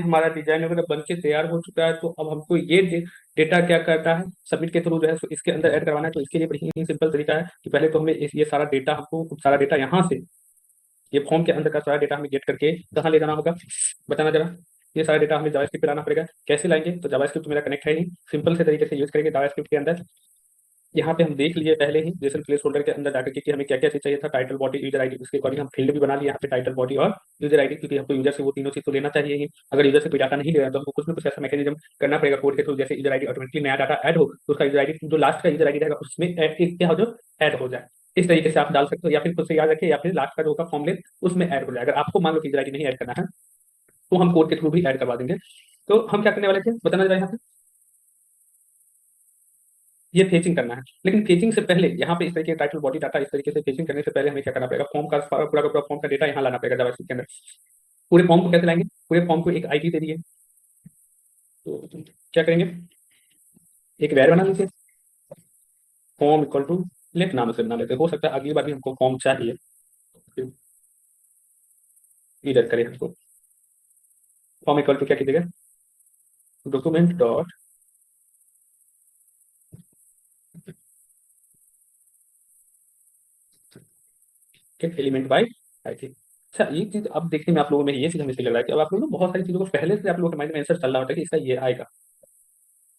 हमारा डिजाइन वगैरह बन के तैयार हो चुका है। तो अब हमको ये डेटा क्या करता है, सबमिट के थ्रू जो है सो इसके अंदर ऐड करवाना है। तो इसके लिए बड़ी ही सिंपल तरीका है कि पहले तो हमें ये सारा डेटा, हमको सारा डेटा यहाँ से, ये फॉर्म के अंदर का सारा डेटा हमें गेट करके कहाँ ले जाना होगा, बताना जरा। ये सारा डेटा हमें जावास्क्रिप्ट पे लाना पड़ेगा। कैसे लाएंगे, तो जावास्क्रिप्ट तो मेरा कनेक्ट है नहीं, सिंपल से तरीके से यूज करेंगे जावास्क्रिप्ट के अंदर। यहाँ पे हम देख लिए पहले ही जेसन प्लेस होल्डर के अंदर जाकर के कि हमें क्या क्या चीज चाहिए था, टाइटल बॉडी यूजर आईडी, उसके अकॉर्डिंग हम फील्ड भी बना लिए यहाँ पे, टाइटल बॉडी और यूजर आईडी, क्योंकि हमको यूजर से वो तीनों चीज तो लेना चाहिए ही। अगर यूजर से कोई डाटा नहीं ले रहा है तो हमको कुछ ना कुछ ऐसा मैकेनिज्म करना पड़ेगा कोड के थ्रू, जैसे यूजर आईडी ऑटोमेटिकली नया डाटा ऐड हो तो उसका यूजर आईडी जो लास्ट का यूजर आईडी रहेगा उसमें क्या हो, जो ऐड हो जाए। इस तरीके से आप डाल सकते हो, या फिर खुद से याद रखिए, या फिर लास्ट का जो होगा फॉर्म लेंथ उसमें ऐड हो जाए। अगर आपको मान लो कि यूजर आईडी नहीं ऐड करना है तो हम कोड के थ्रू भी ऐड करवा देंगे। तो हम क्या करने वाले थे बताना जरा यहाँ पे, ये फेचिंग करना है। लेकिन फेचिंग से पहले यहाँ पे इस तरीके टाइटल बॉडी डाटा, इस तरीके से फेचिंग करने से पहले हमें क्या करना पड़ेगा, फॉर्म का पूरा का पूरा फॉर्म का डेटा यहाँ लाना पड़ेगा जावास्क्रिप्ट के अंदर। पूरे फॉर्म को कैसे लाएंगे, पूरे फॉर्म को एक आईडी दे दिए, तो क्या करेंगे, एक वेर बना लीजिए, फॉर्म इक्वल टू लेट नाम से बना लेते हैं। हो सकता है अगली बार भी हमको फॉर्म चाहिए, इधर करें हमको, फॉर्म इक्वल टू क्या कीजिएगा, document dot gate element by ID. अच्छा, ये चीज अब देखने में आप लोगों में ये चीज हमें सही लग रहा है कि अब आप लोग ना बहुत सारी चीजों को पहले से आप लोगों के माइंड में आंसर चल रहा होता है कि इसका ये आएगा,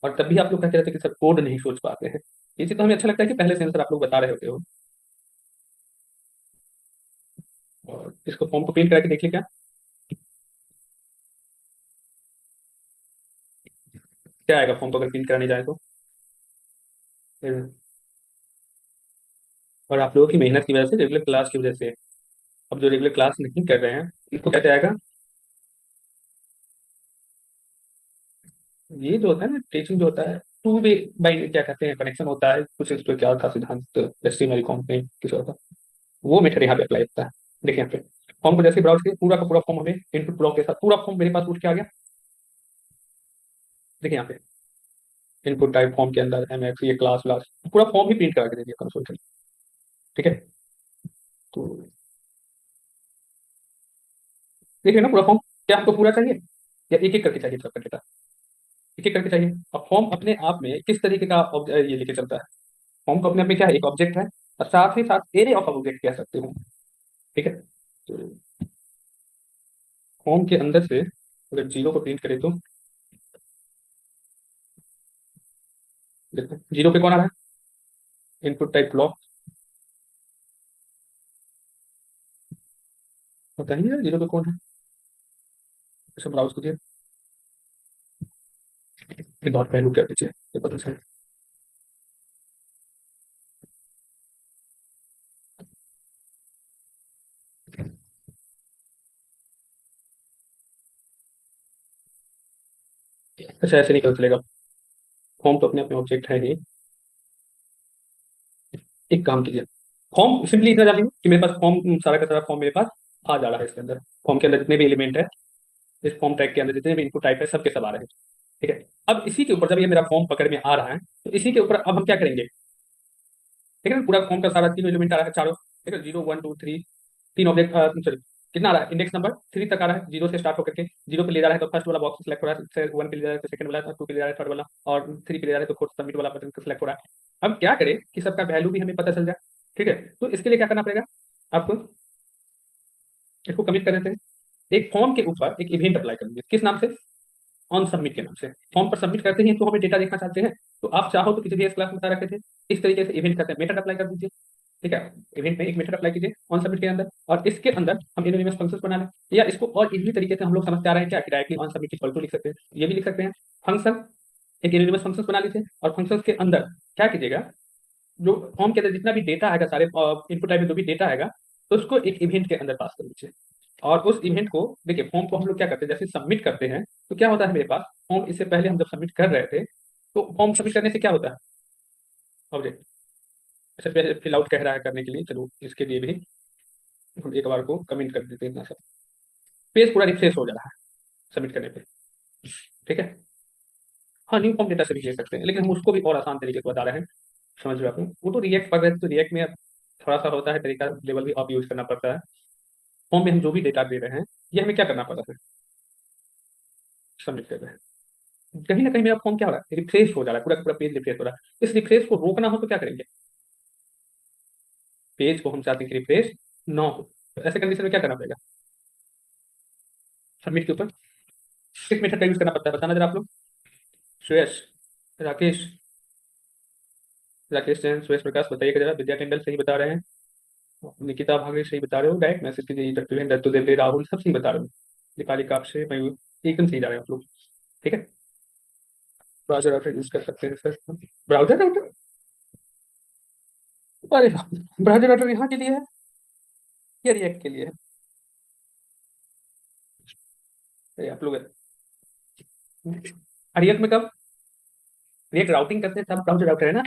और तब भी आप लोग कहते रहते हैं कि सर कोड नहीं सोच पाते हैं। ये चीज तो हमें अच्छा लगता है कि पहले से आंसर आप लोग बता रहे होते हो। और इसको फॉर्म को प्रिंट करा के देख लिया क्या, क्या आएगा फॉर्म को अगर प्रिंट कराने जाए तो। और आप लोगों की मेहनत की वजह से, रेगुलर क्लास की वजह से, अब जो रेगुलर क्लास नहीं कर रहे हैं इनको कैसे आएगा, ये जो होता है ना टीचिंग जो होता है, टू वे बाई क्या कहते हैं, कनेक्शन होता है कुछ, इस पर क्या था सिद्धांत, जैसे मेरी कॉम में किसी और का, वो मेथड यहाँ पे अप्लाई होता है। देखिए यहाँ पे फॉर्म को जैसे ब्राउज किया, पूरा का पूरा फॉर्म हमें इनपुट ब्लॉक के साथ पूरा फॉर्म मेरे पास उठ के आ गया। देखिए यहाँ पे इनपुट टाइप फॉर्म के अंदर एमएक्स, ये क्लास व्लास पूरा फॉर्म ही प्रिंट करा के दे दिया कंसोल के। ठीक है, तो देखिए ना पूरा फॉर्म, क्या आपको पूरा चाहिए या एक एक करके चाहिए सबका डेटा, एक एक करके चाहिए। अब फॉर्म अपने आप में किस तरीके का ये लेके चलता है, फॉर्म को अपने आप में क्या है, एक ऑब्जेक्ट है, और साथ ही साथ एरे ऑफ ऑब्जेक्ट कह सकते हो। ठीक है, तो फॉर्म के अंदर से अगर जीरो को प्रिंट करें तो देखो जीरो पे कौन आ रहा है, इनपुट टाइप ब्लॉक, बताइए जीरो पे कौन है, इसे ब्राउज कीजिए, फिर डॉट पहलू क्या पीछे ये पता चले। अच्छा ऐसे नहीं कर चलेगा, फॉर्म तो अपने अपने ऑब्जेक्ट है ही। एक काम कीजिए, फॉर्म सिंपली इतना जानिए कि मेरे पास फॉर्म सारा का सारा फॉर्म मेरे पास आ जा रहा है इसके अंदर, फॉर्म के अंदर जितने भी एलिमेंट है, इस फॉर्म टैग के अंदर जितने भी इनपुट टाइप है सबके सब आ रहे हैं। ठीक है, अब इसी के ऊपर जब ये मेरा फॉर्म पकड़ में आ रहा है तो इसी के ऊपर अब हम क्या करेंगे, ठीक है ना, पूरा फॉर्म का सारा तीन एलिमेंट आ रहा है चारों, ठीक है, जीरो वन टू थ्री, तीन ऑब्जेक्ट, सॉरी कितना आ रहा है, इंडेक्स नंबर थ्री तक आ रहा है, जीरो से स्टार्ट होकर के जीरो पे ले जा रहा है तो फर्स्ट वाला बॉक्स सिलेक्ट हो रहा है, वन पे ले जा रहा है तो सेकंड वाला, टू पे ले जा रहा है थर्ड वाला, और थ्री पे ले जा रहा है तो फोर्थ सबमिट वाला बटन सिलेक्ट हो रहा है। अब क्या करें कि सबका वैल्यू भी हमें पता चल जाए। ठीक है, तो इसके लिए क्या करना पड़ेगा आपको, इसको कमिट कर देते हैं, एक फॉर्म के ऊपर एक इवेंट अप्लाई करेंगे, किस नाम से, ऑन सबमिट के नाम से। फॉर्म पर सबमिट करते हैं तो हमें डेटा देखना चाहते हैं, तो आप चाहो तो किसी भी क्लास में बता रखे थे, इस तरीके से इवेंट करते हैं, मेथड अप्लाई कर दीजिए। ठीक है, इवेंट में एक मेथड अप्लाई कीजिए ऑन सबमिट के अंदर, और इसके अंदर हम एनोनिमस फंक्शंस बना लें, या इसको और इजीली तरीके से हम लोग समझते आ रहे हैं क्या, कि directly on submit equal to लिख सकते हैं, ये भी लिख सकते हैं, फंक्शन, एक एनोनिमस फंक्शंस बना लीजिए, और फंक्शंस के अंदर क्या कीजिएगा, जो फॉर्म के अंदर जितना भी डेटा आएगा, सारे इनपुट टाइप में जो भी डेटा आएगा, तो उसको एक इवेंट के अंदर पास कर लीजिए। और उस इवेंट को देखिए, फॉर्म को हम लोग क्या करते हैं, जैसे सबमिट करते हैं तो क्या होता है मेरे पास फॉर्म, इससे पहले हम जब सबमिट कर रहे थे तो फॉर्म सबमिट करने से क्या होता है, ऑब्जेक्ट, अच्छा पहले फिल आउट कह रहा है करने के लिए, चलो इसके लिए भी हम एक बार को कमेंट कर देते हैं इतना सा, पेज पूरा रिफ्रेश हो जा रहा है सबमिट करने पे। ठीक है, हाँ न्यू फॉर्म डेटा से भी ले सकते हैं, लेकिन हम उसको भी और आसान तरीके से बता रहे हैं, समझ रहे हो आप, वो तो रिएक्ट पढ़ रहे थे तो रिएक्ट में थोड़ा सा होता है तरीका, लेवल भी आप यूज करना पड़ता है। फॉर्म में हम जो भी डेटा दे रहे हैं ये हमें क्या करना पड़ता है, सबमिट कर रहे हैं। कहीं ना कहीं मेरा फॉर्म क्या हो रहा है, रिफ्रेश हो जा रहा है, पूरा का पूरा पेज रिफ्रेश हो रहा है। इस रिफ्रेश को रोकना हो तो क्या करेंगे, पेज को हम चाहते हैं कि रिफ्रेश ना हो, तो ऐसे कंडीशन में क्या करना पड़ेगा, सबमिट के ऊपर किस मेथड का यूज करना पड़ता है बताना जरा आप लोग। सुयश, राकेश, राकेश जैन, सुयश प्रकाश बताइएगा जरा। विद्या टेंडल सही बता रहे हैं, निकिता भागे सही बता रहे हो, डायरेक्ट मैसेज कीजिए, दत्तू देवरे, राहुल सब सही बता रहे हो, दीपाली कापसे, मयूर एकदम सही जा रहे हैं आप लोग। ठीक है, ब्राउजर राउटर यूज कर सकते हैं सर। ब्राउजर राउटर, अरे ब्राउजर राउटर यहाँ के लिए है या रिएक्ट के लिए है, अरे आप लोग रिएक्ट में कब, रिएक्ट राउटिंग करते हैं तब ब्राउजर राउटर है ना।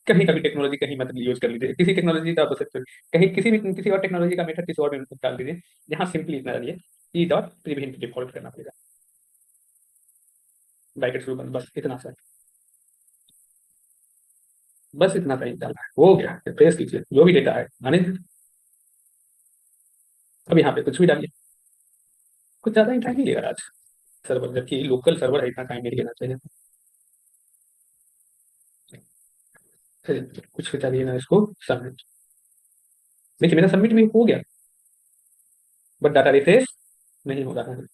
कहीं कभी टेक्नोलॉजी कहीं मतलब यूज कर लीजिए, किसी टेक्नोलॉजी का बस कहीं किसी भी किसी और टेक्नोलॉजी का मेथड किसी और में डाल दीजिए। यहाँ सिंपली इतना जानिए, ई डॉट प्रिवेंट डिफॉल्ट करना पड़ेगा, ब्रैकेट शुरू बंद, बस इतना सा, बस इतना सा ही डालना है, हो गया। रिफ्रेश कीजिए जो भी डेटा है आने दीजिए। अब यहाँ पे कुछ भी डालिए, कुछ ज्यादा ही टाइम नहीं लेगा आज सर्वर, जबकि लोकल सर्वर है, इतना टाइम नहीं लेना चाहिए। चलिए, कुछ भी डालिए ना, इसको सबमिट। देखिए मेरा सबमिट भी हो गया, बट डाटा रिफ्रेश नहीं हो रहा है।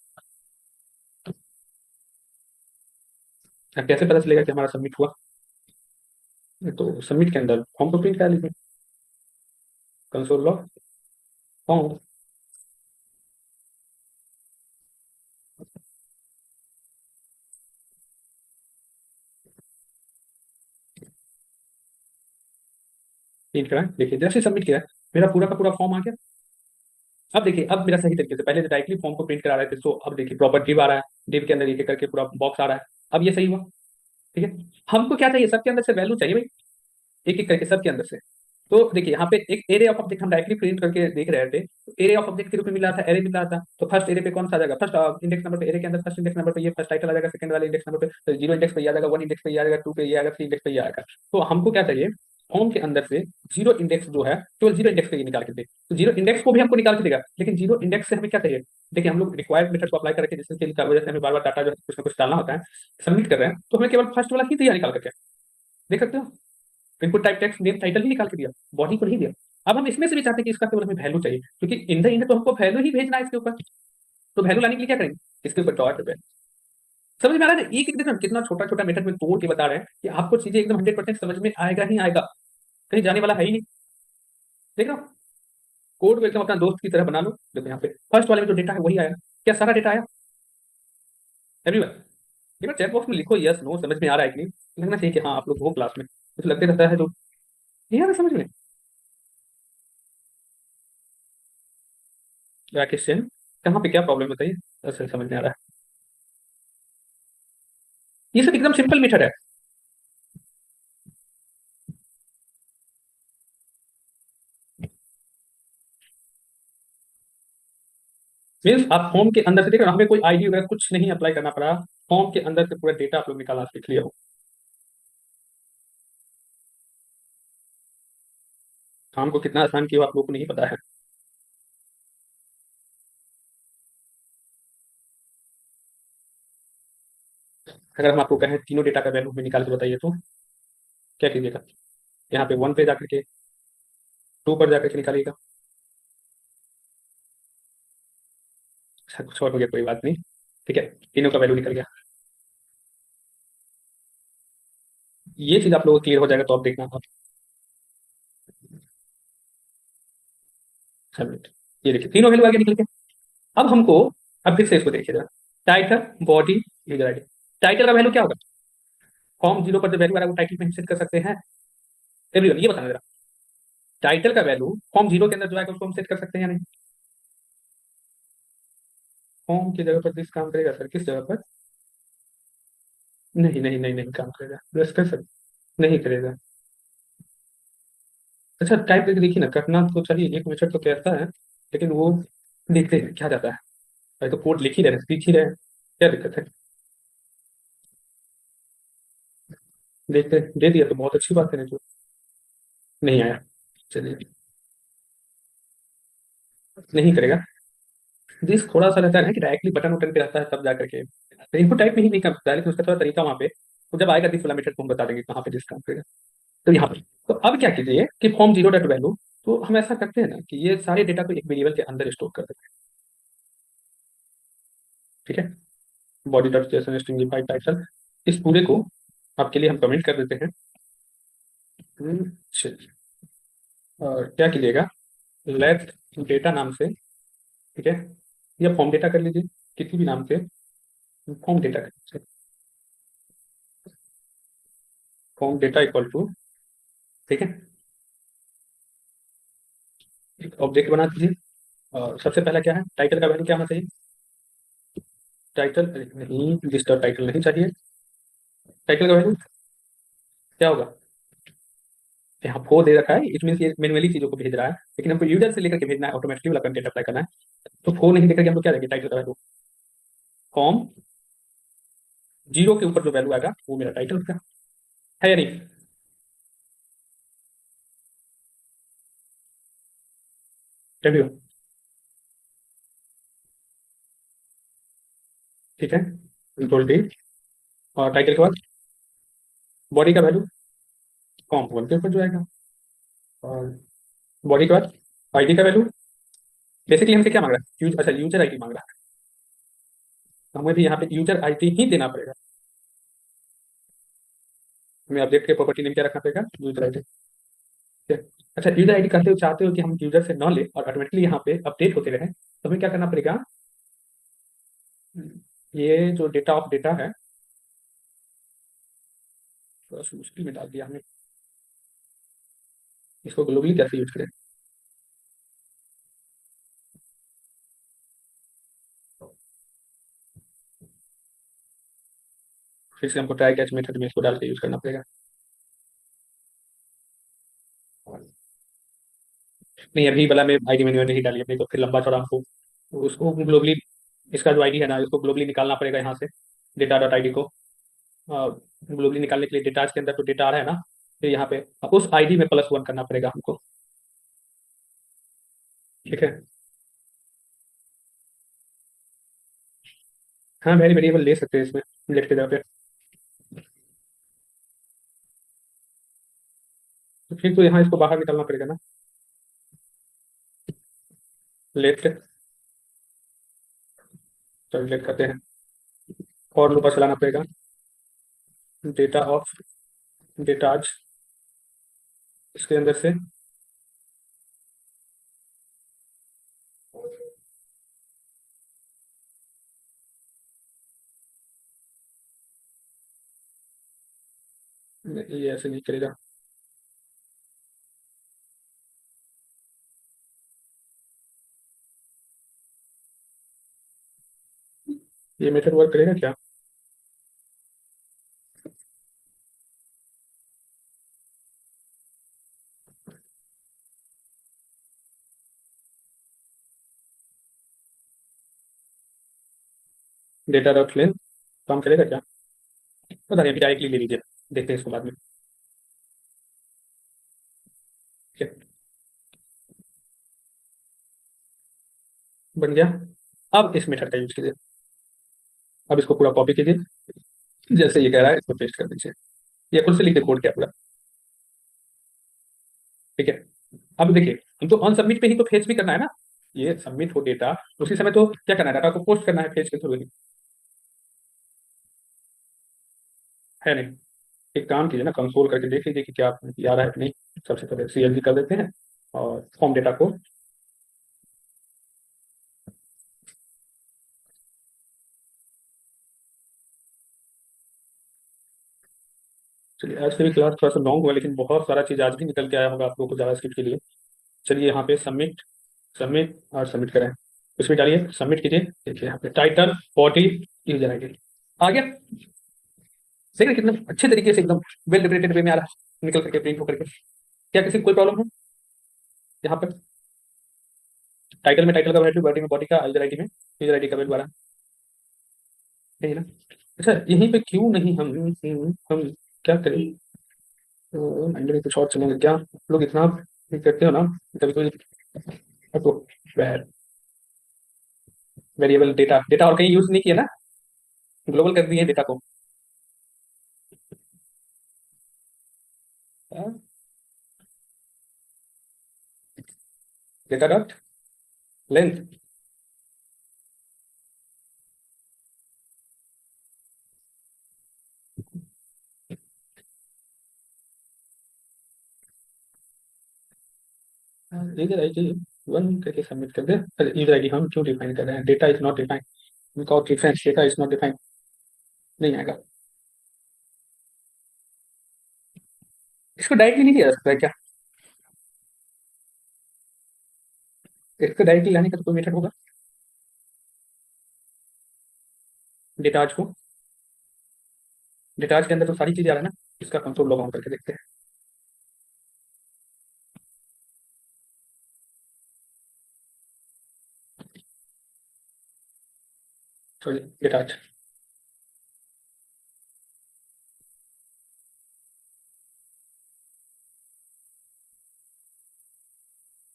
अब कैसे पता चलेगा कि हमारा सबमिट हुआ, तो सबमिट के अंदर फॉर्म को प्रिंट कर लीजिए, कंसोल लॉग फॉर्म। प्रिंट करा, देखिए जैसे सबमिट किया मेरा पूरा का पूरा फॉर्म आ गया। अब देखिए, अब मेरा सही तरीके से, पहले तो डायरेक्टली फॉर्म को प्रिंट करा रहे थे, तो अब देखिए प्रॉपर डिव आ रहा है, डिव के अंदर एक एक करके पूरा बॉक्स आ रहा है। अब ये सही हुआ। ठीक है, हमको क्या चाहिए, सबके अंदर से वैल्यू चाहिए भाई, एक एक करके सबके अंदर से। तो देखिए यहाँ पे एक एरे ऑफ ऑब्जेक्ट हम डायरेक्टली प्रिंट करके देख रहे थे, तो एरे ऑफ ऑब्जेक्ट के रूप में मिला था, एरे मिल रहा था, तो फर्स्ट एरे पे कौन सा आ जाएगा, फर्स्ट इंडेक्स नंबर पे, एरे के अंदर फर्स्ट इंडेक्स नंबर पे ये फर्स्ट टाइटल आ जाएगा, सेकंड वाले इंडेक्स नंबर पे तो जीरो इंडेक्स पे ये आ जाएगा, वन इंडेक्स पे ये आ जाएगा, टू पे ये आएगा, थ्री इंडेक्स पे ये आएगा। तो हमको क्या चाहिए, फॉर्म के अंदर से जीरो इंडेक्स जो है, केवल जीरो इंडेक्स पे ये निकाल के दे, तो जीरो इंडेक्स को भी हमको निकाल के देगा, लेकिन जीरो इंडेक्स से हमें क्या चाहिए। देखिए हम लोग रिक्वायर्ड मेथड को अप्लाई करके, जिसके वजह से हमें बार बार डाटा जो है कुछ ना कुछ डालना होता है, सबमिट कर रहे हैं, तो हमें केवल फर्स्ट वाला ही दिया निकाल करके, देख सकते हो। Input type text name title ही निकाल के दिया, बॉडी को नहीं दिया। अब हम इसमें से भी चाहते हैं कि इसका केवल हमें वैल्यू चाहिए, क्योंकि इन द इंड तो हमको वैल्यू ही भेजना है इसके ऊपर, तो वैल्यू लाने के लिए क्या करेंगे, इसके ऊपर डॉट पे। समझ में आ रहा है, एक एक देखो कितना छोटा छोटा मेथड में तोड़ के बता रहे हैं कि आपको चीजें एकदम 100% समझ में आएगा ही आएगा, कहीं जाने वाला है ही नहीं। देख रहा हो, कोड को एकदम अपना दोस्त की तरह बना लो। देखो यहाँ पे फर्स्ट वाले में जो डेटा है वही आया, क्या सारा डेटा आया एवरीवन। एक बार चैट बॉक्स में लिखो यस नो, समझ में आ रहा है कि नहीं, लगना चाहिए कि हाँ आप लोग हो क्लास में, कुछ लगते रहता है तो नहीं आ रहा समझ में। राकेश सेन, कहाँ पे क्या प्रॉब्लम बताइए, असल समझ में आ रहा है। ये सब एकदम सिंपल मेथड है। मीन्स आप फॉर्म के अंदर से देख रहे हो, हमें कोई आईडी वगैरह कुछ नहीं अप्लाई करना पड़ा, फॉर्म के अंदर से पूरा डेटा आप लोग निकालना सीख लिया हो। काम को कितना आसान किया हो आप लोग को नहीं पता है। अगर हम आपको कहें तीनों डेटा का वैल्यू हमें निकाल के बताइए तो क्या कीजिएगा, यहाँ पे वन पे जाकर के, टू पर जाकर के निकालिएगा। अच्छा कुछ और हो गया, कोई बात नहीं, ठीक है, तीनों का वैल्यू निकल गया। ये चीज आप लोगों को क्लियर हो जाएगा तो आप देखना आप। सबमिट, ये देखिए तीनों वैल्यू आगे निकल के। अब हमको, अब फिर से इसको देखिए जरा, title, body, user ID. Title का वैल्यू क्या होगा, फॉर्म जीरो पर जो वैल्यू आ रहा है वो टाइटल में हम सेट कर सकते हैं। एवरीवन ये बताना जरा, टाइटल का वैल्यू फॉर्म जीरो के अंदर जो आएगा उसको हम सेट कर सकते हैं या नहीं। फॉर्म की जगह पर दिस काम करेगा सर, किस जगह पर, नहीं नहीं नहीं नहीं काम करेगा, ब्रश कर सर, नहीं करेगा। अच्छा टाइप करके देखिए ना, करना तो चलिए एक मिनट तो कहता है, लेकिन वो देखते हैं क्या जाता है। भाई तो कोड लिख ही रहे हैं, सीख ही रहे हैं, क्या दिक्कत है। देखते हैं, दे दिया तो बहुत अच्छी बात है, नहीं तो नहीं आया। चलिए, नहीं करेगा। दिस थोड़ा सा रहता है ना कि डायरेक्टली बटन उटन पे रहता है तब जा करके तो इनपुट टाइप में ही नहीं करता है, लेकिन उसका थोड़ा तरीका वहाँ पे, तो जब आएगा दिस वाला मेथड को हम बता देंगे कहाँ पे दिस काम करेगा। तो यहाँ पर तो अब क्या कीजिए कि फॉर्म जीरो डॉट वैल्यू, तो हम ऐसा करते हैं ना कि ये सारे डेटा को एक वेरिएबल के अंदर स्टोर कर देते हैं। ठीक है, बॉडी डॉट जेसन स्ट्रिंगिफाइड टाइटल, इस पूरे को आपके लिए हम कमेंट कर देते हैं। चलिए, और क्या कीजिएगा, लेट डेटा नाम से, ठीक है, या फॉर्म डेटा कर लीजिए, किसी भी नाम से फॉर्म डेटा कर लीजिए। फॉर्म डेटा इक्वल टू, ठीक है, एक ऑब्जेक्ट बना दीजिए। और सबसे पहला क्या है, टाइटल का वैल्यू क्या होना चाहिए, टाइटल नहीं, लिस्ट और टाइटल नहीं चाहिए। टाइटल का वैल्यू क्या होगा, यहाँ फो दे रखा है, इट मीन ये मैनुअली चीजों को भेज रहा है, लेकिन हमको यूजर से लेकर के भेजना है, ऑटोमेटिकली वाला कंटेंट अप्लाई करना है। तो फो नहीं देकर के हमको क्या देंगे, टाइटल का वैल्यू, फॉर्म जीरो के ऊपर जो वैल्यू आएगा वो मेरा टाइटल का है या नहीं। रिव्यू, ठीक है, कंट्रोल डी, और टाइटल के बाद बॉडी का वैल्यू फॉर्म वन के ऊपर जो आएगा, और बॉडी के बाद आईडी का वैल्यू, बेसिकली हमसे क्या मांग रहा है, अच्छा यूजर आईडी मांग रहा है, तो हमें भी यहाँ पे यूजर आईडी ही देना पड़ेगा। हमें अपडेट के प्रॉपर्टी नेम क्या रखना पड़ेगा, यूजर आईडी। ठीक है, अच्छा यूजर आईडी कहते हो, चाहते हो कि हम यूजर से न ले और ऑटोमेटिकली यहाँ पे अपडेट होते रहे, तो हमें क्या करना पड़ेगा, ये जो डेटा ऑफ डेटा है, थोड़ा सा मुश्किल में डाल दिया हमने, इसको ग्लोबली कैसे यूज करें। फिर से हमको ट्राई कैच मेथड में इसको डाल के यूज करना पड़ेगा। नहीं, अभी वाला में आईडी मैंने नहीं डाली अपनी, तो फिर लंबा चौड़ा हमको उसको ग्लोबली, इसका जो आईडी है ना, इसको ग्लोबली निकालना पड़ेगा यहाँ से, डेटा डॉट आईडी को ग्लोबली निकालने के लिए डेटाज के अंदर तो डेटा आ रहा है ना, फिर यहाँ पे उस आईडी में प्लस वन करना पड़ेगा हमको। ठीक है, हाँ वेरी वेरिएबल ले सकते हैं इसमें, लेट के जगह पे, तो फिर तो यहाँ इसको बाहर निकालना पड़ेगा ना, लेट, चलो लेट करते हैं, और लूप चलाना पड़ेगा, डेटा ऑफ डेटाज, इसके अंदर से ये ऐसे नहीं करेगा। ये मेथड वर्क करेगा क्या, डेटा डॉट लेंथ काम करेगा क्या, पता नहीं, अभी डायरेक्टली ले लीजिए, देखते हैं इसको बाद में। ठीक है, बन गया। अब इस मेथड का यूज कीजिए, अब इसको पूरा कॉपी कीजिए, जैसे ये कह रहा है इसको पेस्ट कर दीजिए, ये खुद से लिख दे कोड क्या पूरा। ठीक है, अब देखिए, हमको ऑन सबमिट पे ही तो फेच भी करना है ना, ये सबमिट हो डेटा, उसी समय तो क्या करना है, डाटा को पोस्ट करना है फेच के थ्रू ही, है नहीं। एक काम कीजिए ना, कंसोल करके देख लीजिए कि क्या आ रहा है कि नहीं। सबसे पहले सीएलजी कर देते हैं, और फॉर्म डेटा को, चलिए आज से भी क्लास थोड़ा सा लॉन्ग हुआ, लेकिन बहुत सारा चीज आज भी निकल के आया होगा आप लोगों को जावास्क्रिप्ट के लिए। चलिए यहाँ पे सबमिट, सबमिट और सबमिट करें, उसमें डालिए सबमिट कीजिए, देखिए यहाँ पे टाइटल बॉडी यूजर आईडी आ गया। देखिए कितना अच्छे तरीके से एकदम वेल डिफरेंटेड वे में आ रहा है, निकल करके प्रिंट होकर के। क्या किसी को कोई प्रॉब्लम है यहाँ पे, टाइटल में टाइटल का वैल्यू, बॉडी में बॉडी का, यूजर आईडी में यूजर आईडी का वैल्यू आ रहा है, यही ना। अच्छा यहीं पे क्यों नहीं हम क्या करें, तो माइंड में कुछ और चलेंगे क्या, लोग इतना ये करते हो ना, कभी कभी तो वेरिएबल डेटा डेटा और कहीं यूज नहीं किया ना, ग्लोबल कर दिए डेटा को। Data dot length. User ID one करके सबमिट कर दे। अरे यूजर आईडी हम क्यों डिफाइन कर रहे हैं, data is not defined, without reference data is not defined, नहीं आएगा। इसको डायरेक्टली नहीं किया जा सकता है क्या? इसको डायरेक्टली लाने का तो कोई मेथड होगा। डेटाज को, डेटाज के अंदर तो सारी चीजें आ रहा है ना, इसका कंट्रोल लॉग ऑन करके देखते हैं। Sorry datas,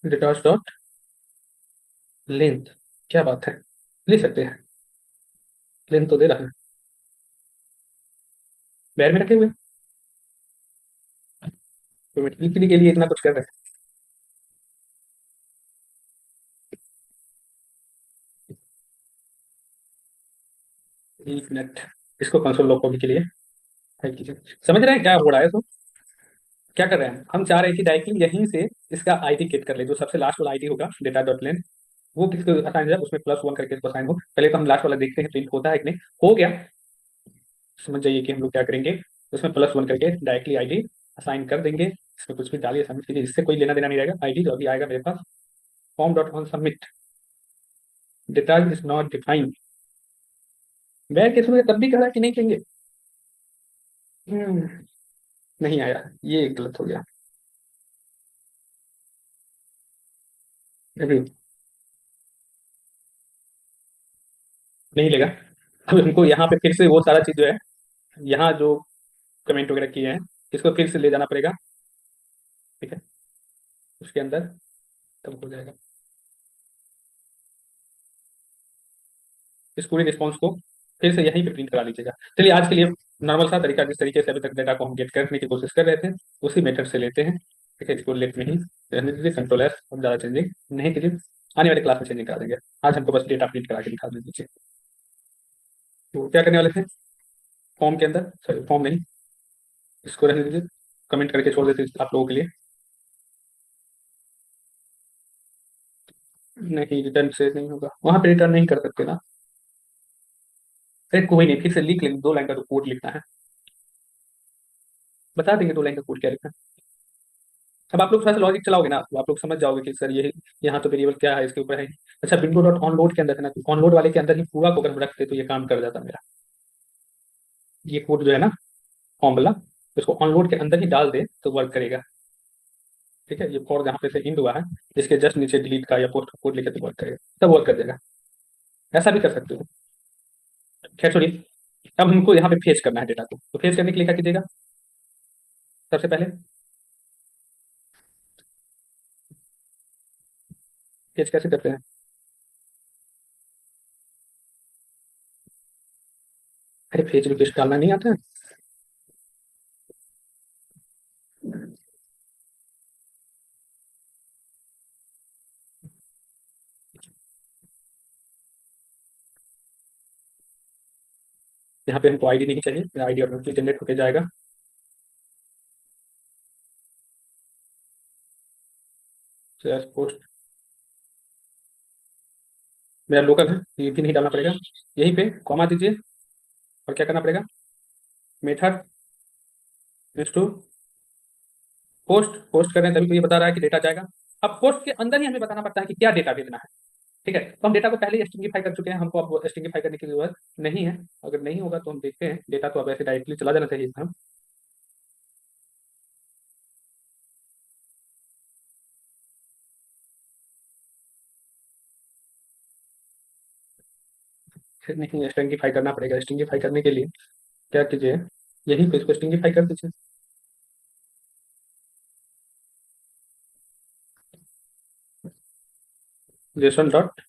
datas dot length, क्या बात है, ले सकते हैं। लेंथ तो दे रहा है, बैर में रखे हुए, तो लिखने के लिए इतना कुछ कर रहे हैं। एक मिनट, इसको कंसोल लॉग कॉपी के लिए टाइप कीजिए। समझ रहे हैं क्या हो रहा है? तो क्या कर रहे हैं, हम चाह रहे हैं कि डायरेक्टली यहीं से इसका आईडी गेट कर ले, जो सबसे लास्ट वाला आईडी होगा डेटा डॉट लेंथ, वो किसको असाइन जाए, उसमें प्लस वन करके इसको असाइन हो। पहले तो हम लास्ट वाला देखते हैं प्रिंट होता है कि नहीं। हो गया, समझ जाइए कि हम लोग क्या करेंगे, उसमें प्लस वन करके डायरेक्टली आईडी असाइन कर देंगे। इसमें कुछ भी डालिए, सबमिट कीजिए, इससे कोई लेना देना नहीं रहेगा। आईडी जो अभी आएगा मेरे पास, form dot on submit, data is not defined. बैर के थ्रू तब भी कह रहा है कि नहीं कहेंगे। हम्म, नहीं आया, ये गलत हो गया। अभी नहीं लेगा। अब हमको यहाँ पे फिर से वो सारा चीज जो है, यहाँ जो कमेंट वगैरह किए हैं, इसको फिर से ले जाना पड़ेगा। ठीक है, उसके अंदर तब हो जाएगा। इस पूरे रिस्पॉन्स को फिर से यहीं पे प्रिंट करा लीजिएगा। चलिए आज के लिए नॉर्मल सा तरीका, जिस तरीके से अभी तक डेटा को हम गेट करने की कोशिश कर रहे थे, उसी मेथड से लेते हैं। ठीक है, इसको लेट में ही रहने दीजिए, कंट्रोल एस, हम ज़्यादा चेंजिंग नहीं कीजिए। आने वाले क्लास में चेंजिंग करा देंगे। आज हमको बस डेटा प्रिंट करा के दिखा दीजिए। तो क्या करने वाले थे, फॉर्म के अंदर, सॉरी फॉर्म नहीं, इसको रहने दीजिए, कमेंट करके छोड़ देते आप लोगों के लिए। नहीं, रिटर्न से नहीं होगा, वहां पे रिटर्न नहीं कर सकते ना। अरे कोई नहीं, फिर से लिख लेंगे, 2 लाइन का तो कोड लिखना है, बता देंगे 2 लाइन का कोड क्या लिखना है। अब आप लोग थोड़ा सा लॉजिक चलाओगे ना, तो आप लोग समझ जाओगे कि सर ये यहाँ तो वेरिएबल क्या है, इसके ऊपर है। अच्छा, विंडो डॉट ऑनलोड के अंदर है ना, ऑनलोड वाले के अंदर ही पूरा को अगर हम रखते तो ये काम कर जाता मेरा। ये कोड जो है ना, फॉर्म वाला, इसको ऑनलोड के अंदर ही डाल दे तो वर्क करेगा। ठीक है, ये फॉर जहाँ पे से इंड हुआ है, इसके जस्ट नीचे डिलीट का या पोस्ट कोड लिखे तो वर्क करेगा, तब वर्क कर देगा। ऐसा भी कर सकते हो। खैर छोड़िए, अब हमको यहाँ पे फेच करना है डेटा को, तो फेच करने के लिए क्या कीजिएगा, सबसे पहले फेच कैसे करते हैं। अरे फेच रिक्वेस्ट डालना नहीं आता है। यहाँ पे हमको आईडी नहीं चाहिए, आईडी ऑटोमेटिकली जनरेट होकर जाएगा। पोस्ट मेरा लोकल है, ये भी नहीं डालना पड़ेगा। यहीं पे कॉमा दीजिए, और क्या करना पड़ेगा, मेथड टू पोस्ट, पोस्ट कर रहे हैं तभी तो ये बता रहा है कि डेटा जाएगा। अब पोस्ट के अंदर ही हमें बताना पड़ता है कि क्या डेटा भेजना है। ठीक है, तो हम डेटा को पहले ही स्ट्रिंगिफाई कर चुके हैं, हमको अब स्ट्रिंगिफाई करने की जरूरत नहीं है। अगर नहीं होगा तो हम देखते हैं, डेटा तो अब ऐसे डायरेक्टली चला जाना चाहिए था। फिर नहीं, स्ट्रिंगिफाई करना पड़ेगा। स्ट्रिंगिफाई करने के लिए क्या कीजिए, यहीं पे इसको स्ट्रिंगिफाई कर दीजिए। जेसन डॉट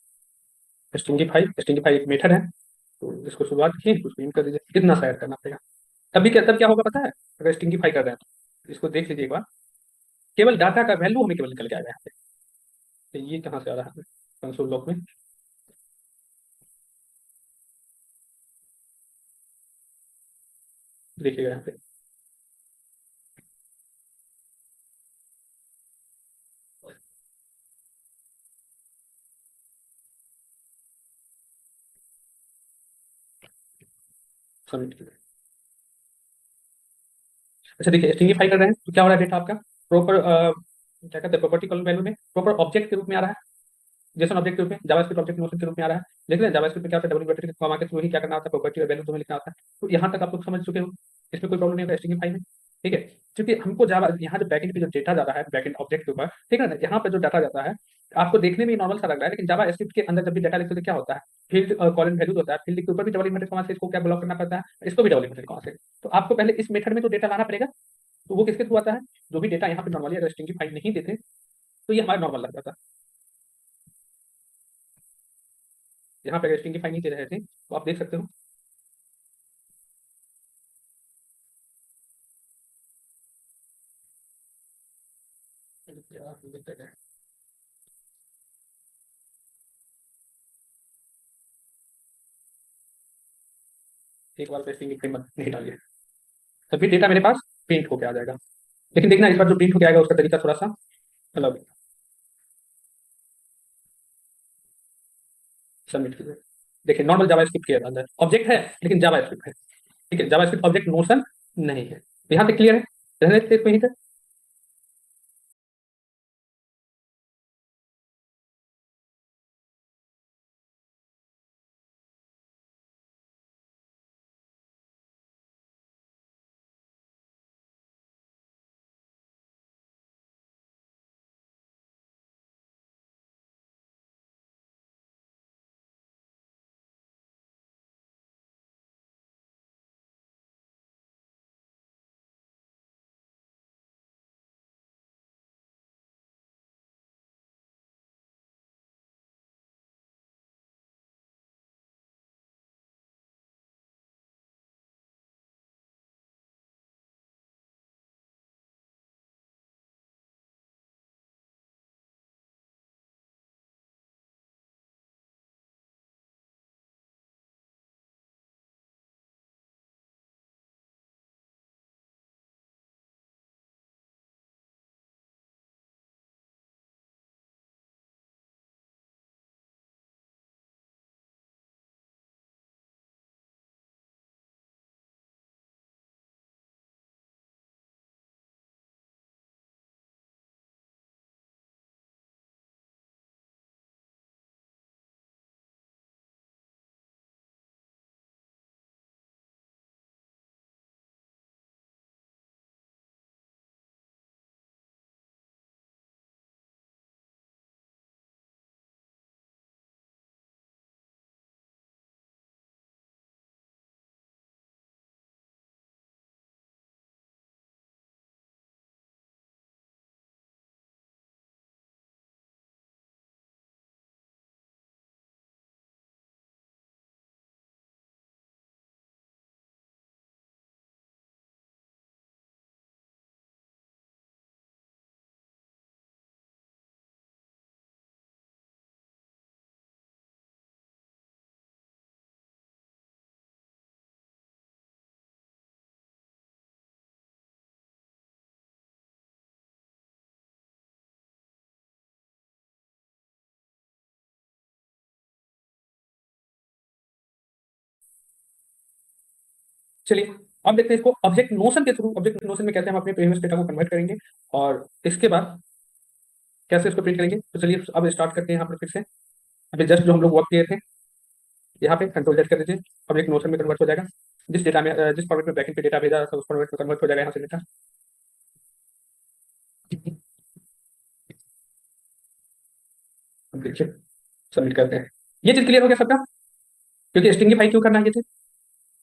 स्ट्रिंगिफाई, स्ट्रिंगिफाई एक मेथड है, तो इसको शुरुआत किए, उसको इन कर दीजिए, इतना सा ऐड करना पड़ेगा। तब क्या होगा पता है, अगर स्टिंगिफाई कर रहे हैं तो इसको देख लीजिए एक बार, केवल डाटा का वैल्यू हमें केवल निकल के आएगा यहाँ पे। तो ये कहाँ से आ रहा है कंसोल लॉग में, देखिएगा यहाँ पे। सबमिट। अच्छा देखिए, स्ट्रिंगिफाई कर रहे हैं तो क्या हो रहा है डेटा आपका प्रॉपर, क्या कहते हैं, प्रॉपर्टी कॉलम वैल्यू में प्रॉपर ऑब्जेक्ट के रूप में आ रहा है, जेसन ऑब्जेक्ट के रूप में, जावास्क्रिप्ट ऑब्जेक्ट नोशन के रूप में आ रहा है। लेकिन जावास्क्रिप्ट में क्या होता है, डबल इन्वर्टेड कॉमा के थ्रू ही क्या करना होता है, प्रॉपर्टी और वैल्यू दोनों लिखना होता है। तो यहाँ तक आप लोग समझ चुके हो, इसमें कोई प्रॉब्लम नहीं होगा स्ट्रिंगिफाई में। ठीक है, क्योंकि हमको जावा यहाँ जो बैकएंड पे जो डेटा जाता है बैकएंड ऑब्जेक्ट के ऊपर, ठीक है ना, यहाँ पे जो डाटा जाता है आपको देखने में नॉर्मल सा लग रहा है, लेकिन जावा स्क्रिप्ट के अंदर जब भी डाटा लिखते हो तो क्या होता है, फील्ड कॉलन वैल्यूज होता है, फील्ड के ऊपर भी डबल इन्वर्टेड कॉमा से इसको क्या ब्लॉक करना पड़ता है, इसको भी डबल इन्वर्टेड कॉमा से। तो आपको पहले इस मेथड में जो डेटा लाना पड़ेगा, तो वो किसके थ्रू आता है, जो भी डेटा यहाँ पे नॉर्मली अगर स्ट्रिंगिफाई नहीं देते तो ये हमारा नॉर्मल लग जाता है। यहाँ पे अगर स्ट्रिंगिफाई नहीं दे रहे थे तो आप देख सकते हो, एक बार पे स्ट्रिंगिफाई मत नहीं डालिए, तभी डेटा मेरे पास प्रिंट होके आ जाएगा। लेकिन देखना इस बार जो प्रिंट होके आएगा उसका तरीका थोड़ा सा अलग है। सबमिट कीजिए, देखिए नॉर्मल जावास्क्रिप्ट के अंदर ऑब्जेक्ट है, लेकिन जावास्क्रिप्ट है। ठीक है, जावास्क्रिप्ट ऑब्जेक्ट नोशन नहीं है, तो यहाँ तक क्लियर है, रहने देते इसको यहीं तक। चलिए, अब देखते हैं इसको ऑब्जेक्ट नोशन के थ्रू, ऑब्जेक्ट नोशन में कैसे हम अपने प्रीवियस डेटा को कन्वर्ट करेंगे, और इसके बाद कैसे इसको प्रिंट करेंगे। तो चलिए अब स्टार्ट करते हैं यहाँ पर फिर से। अभी जस्ट जो हम लोग वर्क किए थे, यहाँ पे कंट्रोल जेड कर दीजिए, ऑब्जेक्ट नोशन में कन्वर्ट हो जाएगा। जिस डेटा में जिस फॉर्मेट में बैकएंड पे डेटा भेजा था उस फॉर्मेट में कन्वर्ट हो जाएगा यहाँ से डेटा। अब देखिए, सबमिट करते हैं। ये चीज क्लियर हो गया सबका, क्योंकि स्ट्रिंगिफाई क्यों करना है ये चीज।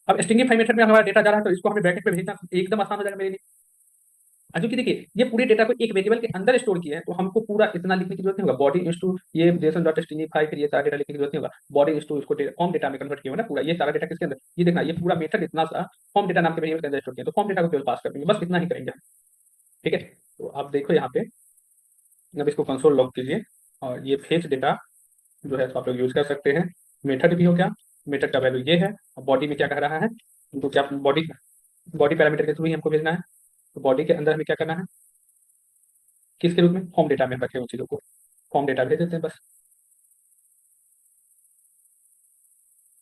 अब स्ट्रिंगिफाई मेथड में हमारा डेटा जा रहा है तो इसको हमें ब्रैकेट में भेजना एकदम आसान हो जाएगा मेरे लिए। क्योंकि देखिए ये पूरे डेटा को एक वेरिएबल के अंदर स्टोर किया है, तो हमको पूरा इतना लिखने की जरूरत नहीं होगा। बॉडी इज टू ये जेसन डॉट स्ट्रिंगify, फिर ये सारा डेटा लिखने की जरूरत नहीं होगा। बॉडी इज टू इसको फॉर्म डेटा में कन्वर्ट किया हुआ ना पूरा, ये सारा डेटा किसके अंदर, ये देखना ये पूरा मेथड इतना सा फॉर्म डेटा नाम के वेरिएबल के अंदर स्टोर किया, तो फॉर्म डेटा को केवल पास कर देंगे, बस इतना ही करेंगे हम। ठीक है, तो आप देखो यहाँ पे, अब इसको कंसोल लॉग कीजिए, और ये फेच डेटा जो है तो आप लोग यूज कर सकते हैं। मेथड भी हो गया, मेथड का वैल्यू ये है, और बॉडी में क्या कह रहा है, तो क्या बॉडी बॉडी पैरामीटर के थ्रू ही हमको भेजना है। तो बॉडी के अंदर हमें क्या करना है, किसके रूप में, फॉर्म डेटा में हम रखे उन चीज़ों को, फॉर्म डेटा भेज देते हैं बस।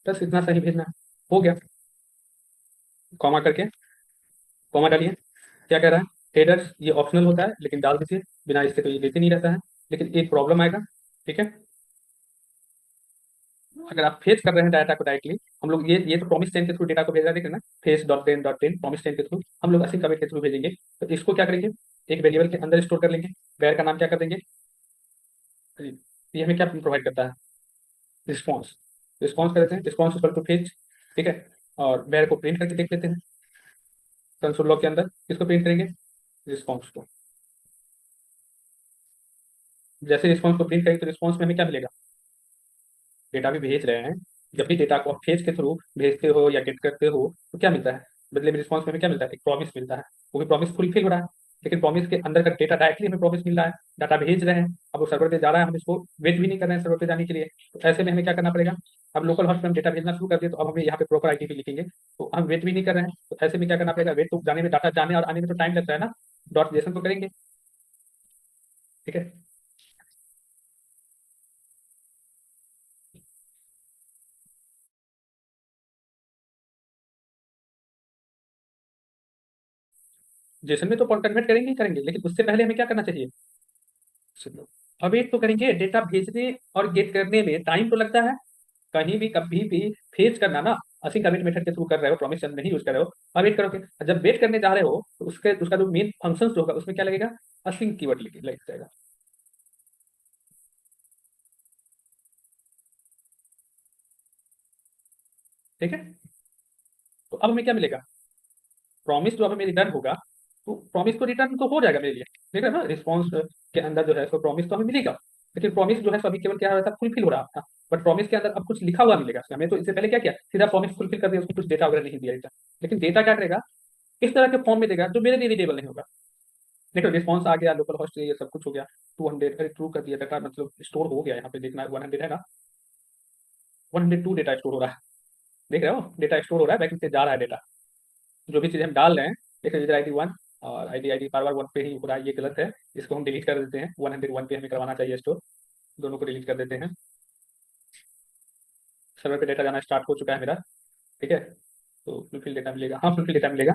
बस इतना सही भेजना है, हो गया। कॉमा करके, कॉमा डालिए। क्या कह रहा है, हेडर्स ये ऑप्शनल होता है लेकिन डाल दीजिए, बिना इसके तो ये लेते नहीं रहता है। लेकिन एक प्रॉब्लम आएगा, ठीक है, अगर आप फेच कर रहे हैं डाटा को डायरेक्टली, हम लोग ये तो प्रॉमिस चेन के थ्रू डेटा को भेज रहे हैं ना, fetch dot ten promise chain के थ्रू हम लोग असीम कमिट के थ्रू भेजेंगे। तो इसको क्या करेंगे, एक वेरिएबल के अंदर स्टोर कर लेंगे, वैर का नाम क्या कर देंगे, ये हमें क्या प्रोवाइड करता है, रिस्पॉन्स। रिस्पॉन्स कर देते हैं, रिस्पॉन्स इक्वल टू फेच, ठीक है, और वैर को प्रिंट करके देख लेते हैं कंसोल लॉग के अंदर, किसको प्रिंट करेंगे, रिस्पॉन्स को। जैसे रिस्पॉन्स को प्रिंट करेंगे तो रिस्पॉन्स में हमें क्या मिलेगा, डेटा भी भेज रहे हैं, जब भी डेटा को आप फेच के थ्रू भेजते हो या गेट करते हो तो क्या मिलता है, बदले में रिस्पॉन्स में हमें क्या मिलता है, एक प्रॉमिस मिलता है। वो भी प्रॉमिस फुलफिल हो रहा है, लेकिन प्रॉमिस के अंदर का डेटा डायरेक्टली हमें प्रॉमिस मिल रहा है, डाटा भेज रहे हैं, अब वो सर्वर पे जा रहा है, हम इसको वेट भी नहीं कर रहे हैं सर्वर पे जाने के लिए। तो ऐसे में हमें क्या करना पड़ेगा, अब लोकल हॉस्ट पे हम डेटा भेजना शुरू कर दिए, तो अब हमें यहाँ पे प्रॉपर आईपी लिखेंगे, तो हम वेट भी नहीं कर रहे हैं, तो ऐसे में क्या करना पड़ेगा, वेट तो जाने में, डाटा जाने और आने में तो टाइम लगता है ना, डॉट जेसन तो करेंगे। ठीक है, जेसन में तो कन्वर्ट करेंगे ही करेंगे, लेकिन उससे पहले हमें क्या करना चाहिए, सुनो, अब वेट तो करेंगे, डेटा भेजने और गेट करने में टाइम तो लगता है, कहीं भी कभी भी फेच करना ना, असिंक कमिट मेथड के थ्रू कर रहे हो, प्रॉमिस चंद नहीं यूज कर रहे हो, अब वेट करोगे, जब वेट करने जा रहे हो तो उसके उसका जो मेन फंक्शन जो होगा उसमें क्या लगेगा, असिंक कीवर्ड लग जाएगा। ठीक है, तो अब हमें क्या मिलेगा, प्रॉमिस जो अब हमें रिटर्न होगा, तो प्रॉमिस तो रिटर्न तो हो जाएगा मेरे लिए, ठीक है ना, रिस्पॉन्स के अंदर जो है सो प्रॉमिस तो हमें मिलेगा, लेकिन प्रॉमिस जो है सो अभी केवल क्या हो रहा था, फुलफिल हो रहा था, बट प्रॉमिस के अंदर अब कुछ लिखा हुआ मिलेगा, हमें तो इससे पहले क्या किया, सीधा प्रॉमिस फुलफिल कर दिया, उसको कुछ डेटा वगैरह नहीं दिया रिटर्न। लेकिन डेटा क्या करेगा, इस तरह के फॉर्म में देगा जो मेरे लिए रीडेबल नहीं होगा। देखो रिस्पॉन्स आ गया, लोकल होस्ट ये सब कुछ हो गया, 200 अरे ट्रू कर दिया डाटा, मतलब स्टोर हो गया, यहाँ पे देखना 100 है ना, 102 डेटा स्टोर हो रहा है, देख रहे हो, डेटा स्टोर हो रहा है, बैक से जा रहा है डेटा, जो भी चीज़ हम डाल रहे हैं, देखो यूजर ID 1 और ID बार बार 1 पे ही हो रहा है, ये गलत है, इसको हम डिलीट कर देते हैं, 101 पे हमें करवाना चाहिए स्टोर, दोनों को डिलीट कर देते हैं। सर्वर पे डेटा जाना स्टार्ट हो चुका है मेरा, ठीक है, तो फुलफिल डेटा मिलेगा, हाँ फुलफिल डेटा मिलेगा।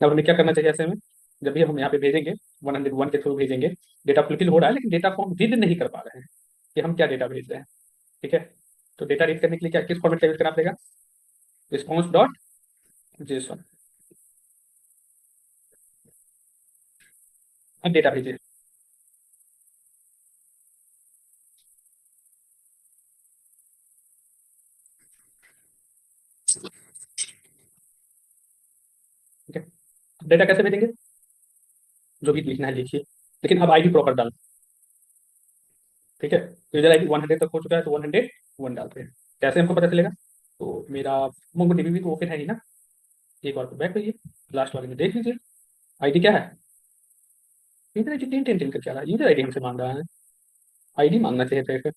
अब हमें क्या करना चाहिए ऐसे में, जब भी हम यहाँ पे भेजेंगे, 101 के थ्रू भेजेंगे, डेटा फुलफिल हो रहा है लेकिन डेटा को हम रीड नहीं कर पा रहे हैं कि हम क्या डेटा भेज रहे हैं। ठीक है, तो डेटा रीड करने के लिए क्या, किस फॉर्मेट का यूज करना पड़ेगा, रिस्पॉन्स डॉट जेसन, अब डेटा भेजिए। ठीक है, डेटा कैसे भेजेंगे, जो भी लिखना है लिखिए, लेकिन अब आईडी प्रॉपर डाल। ठीक है, यूजर ID 100 तक हो चुका है, तो 101 डालते हैं, कैसे हमको पता चलेगा, तो मेरा मोंगो डीबी भी तो ओपन है नहीं ना, एक बार तो बैक करिए, लास्ट वाले में देख लीजिए, आईडी क्या है, यूजर ID 10 10 10 करके आ रहा है, यूजर ID हमसे मांग रहा है, आईडी मांगना चाहिए था फिर,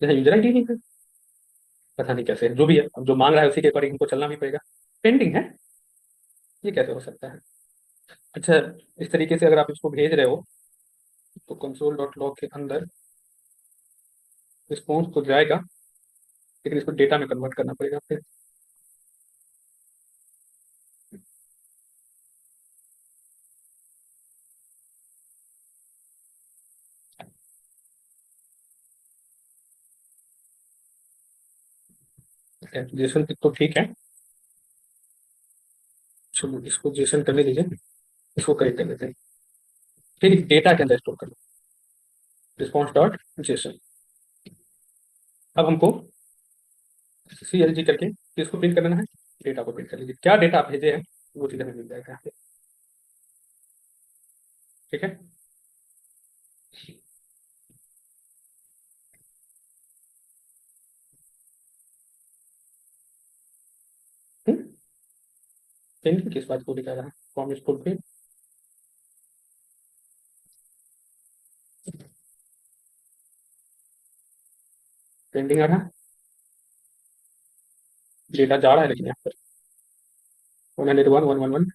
जैसे यूजर ID नहीं है, पता नहीं कैसे, जो भी है अब जो मांग रहा है उसी के अकॉर्डिंग हमको चलना भी पड़ेगा। पेंडिंग है, ये कैसे हो सकता है। अच्छा, इस तरीके से अगर आप इसको भेज रहे हो, तो कंसोल डॉट लॉग के अंदर रिस्पॉन्स तो जाएगा, लेकिन इसको डेटा में कन्वर्ट करना पड़ेगा फिर। जेसन तो ठीक है, चलो इसको जेसन करने दीजिए, इसको करेक्ट कर देते हैं, फिर डेटा के अंदर स्टोर कर लो, रिस्पॉन्स डॉट जेसन। अब हमको CLG करके इसको प्रिंट करना है, डेटा को प्रिंट कर लीजिए, क्या डेटा आप भेजे हैं वो चीज़ हमें मिल जाएगा यहाँ पे। ठीक है, पेंडिंग किस बात को दिखा रहा है, फॉर्म इज फुलफिल, पेंडिंग आ रहा है, डेटा जा रहा है लेकिन यहाँ पर 101 111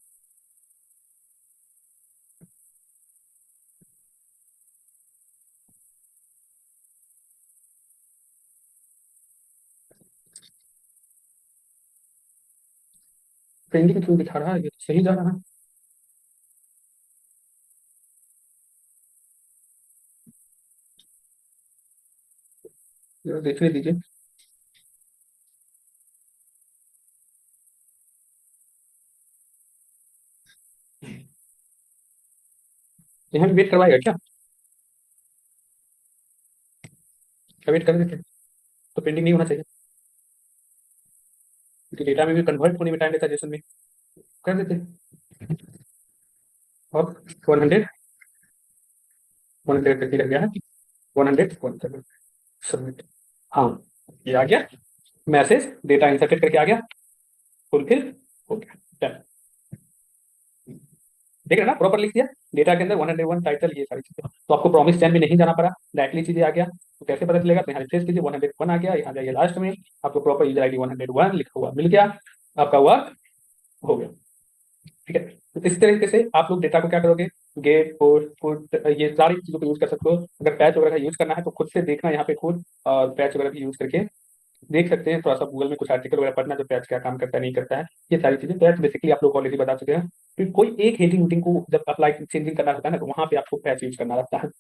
पेंडिंग क्यों दिखा रहा है, ये तो सही जा रहा है। जरा देखने दीजिए, यहाँ भी वेट करवाएगा क्या, क्या वेट कर देते, तो पेंडिंग नहीं होना चाहिए, क्योंकि डेटा में भी कन्वर्ट होने में टाइम लेता है, जेसन में कर देते। और 100 करके लग गया है, 100 सबमिट। हाँ, ये आ गया मैसेज, डेटा इंसर्टेड करके आ गया, फुलफिल हो गया, डन। देख रहे हैं ना, प्रॉपर लिख दिया, डेटा के अंदर 101 टाइटल, ये सारी चीजें, तो आपको प्रॉमिस चैन में नहीं जाना पड़ा, डायरेक्टली चीजें आ गया। तो कैसे पता चलेगा, तो यहाँ रिफ्रेश कीजिए, 101 आ गया, यहाँ जाइए लास्ट में, आपको प्रॉपर यूजर आईडी 101 लिखा हुआ मिल गया, आपका वर्क हो गया। ठीक है, तो इस तरीके से आप लोग डेटा को क्या करोगे, गेट पुट पुट ये सारी चीजों को यूज कर सकते हो। अगर पैच वगैरह का यूज करना है तो खुद से देखना यहाँ पे खुद, और पैच वगैरह भी यूज करके देख सकते हैं, थोड़ा सा गूगल में कुछ आर्टिकल वगैरह पढ़ना जो पैच क्या काम करता है नहीं करता है, ये सारी चीजें पैच बेसिकली आप लोग ऑलरेडी बता चुके हैं। तो कोई एक हेडिंग मीटिंग को जब अप्लाई चेंजिंग करना होता है ना, तो वहां पे आपको पैच यूज करना रहता है।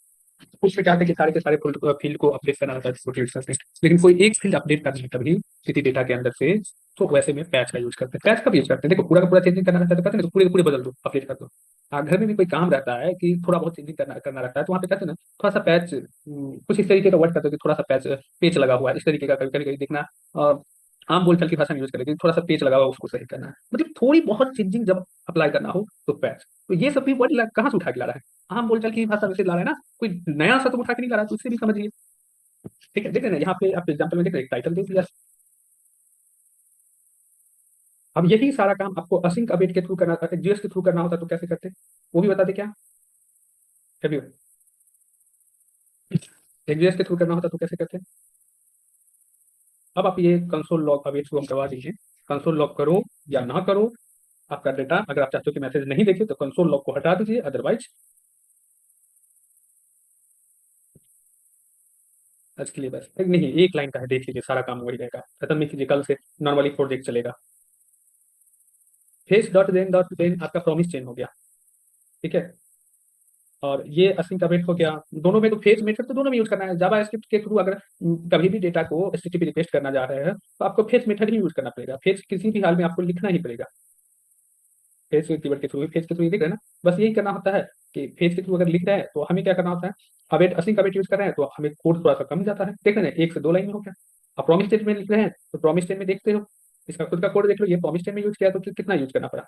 उसमें क्या होता है कि सारे के सारे फील्ड को अपडेट करना रहता है छोटे यूजर से, लेकिन कोई एक फील्ड अपडेट करना है कभी किसी डेटा के अंदर से, तो वैसे में पैच का यूज करते हैं। पैच कब यूज करते हैं, देखो पूरा का पूरा चेंजिंग करना रहता है तो कहते हैं ना, तो पूरे के पूरे बदल दो, अपडेट कर दो। घर में भी कोई काम रहता है कि थोड़ा बहुत चेंजिंग करना करना रहता है, तो वहाँ पे कहते हैं ना थोड़ा सा पैच, कुछ इस तरीके का वर्ड करते हैं कि थोड़ा सा पैच, पेच लगा हुआ है इस तरीके का, कभी कभी देखना। और आम बोलचाल की भाषा में यूज करेंगे, थोड़ा सा पेच लगा हुआ है, उसको सही करना है, मतलब थोड़ी बहुत चेंजिंग जब अप्लाई करना हो तो पैच। तो ये सब भी वर्ड कहाँ से उठा के ला रहा है, आम बोलचाल की भाषा में से ला रहा है ना, कोई नया सा तो उठा के नहीं ला रहा है, तो इससे भी समझिए। ठीक है, देख रहे हैं ना यहाँ पे आप एग्जाम्पल में देख रहे हैं, टाइटल दे दिया। अब यही सारा काम आपको असिंक अपडेट के थ्रू करना था, जीएस के थ्रू करना होता तो कैसे करते, वो भी बता दें क्या, कभी जीएस के थ्रू करना होता तो कैसे करते। अब आप ये कंसोल लॉग अभी थ्रू हम करवा दीजिए, कंसोल लॉग करो या ना करो, आपका डेटा अगर आप चाहते हो कि मैसेज नहीं देखे तो कंसोल लॉग को हटा दीजिए, अदरवाइज आज के लिए बस नहीं, एक लाइन का है, देख लीजिए सारा काम वही रहेगा, खत्म नहीं कीजिए, कल से नॉर्मली प्रोजेक्ट चलेगा। फेस डॉट देन आपका प्रॉमिस चेंज हो गया। ठीक है, और ये async await हो गया, दोनों में तो फेस मेथड तो दोनों में यूज करना है, जावा स्क्रिप्ट के थ्रू अगर कभी भी डेटा को एचटीटीपी रिक्वेस्ट करना जा रहे हैं तो आपको फेस मेथड ही यूज करना पड़ेगा, फेस किसी भी हाल में आपको लिखना ही पड़ेगा, फेस कीवर्ड के थ्रू, फेस के थ्रू, देख रहे हैं ना, बस यही करना होता है कि फेस के थ्रू अगर लिख रहे हैं तो हमें क्या करना होता है, अवेट async await यूज कर रहे हैं तो हमें कोड थोड़ा सा कम जाता है, देख रहे हैं एक से दो लाइन में हो गया। अब प्रॉमिस स्टेटमेंट लिख रहे हैं तो प्रॉमिस स्टेटमेंट देखते हो, इसका खुद का कोड देख लो, ये प्रॉमिस स्टेटमेंट यूज किया तो कितना यूज करना पड़ा,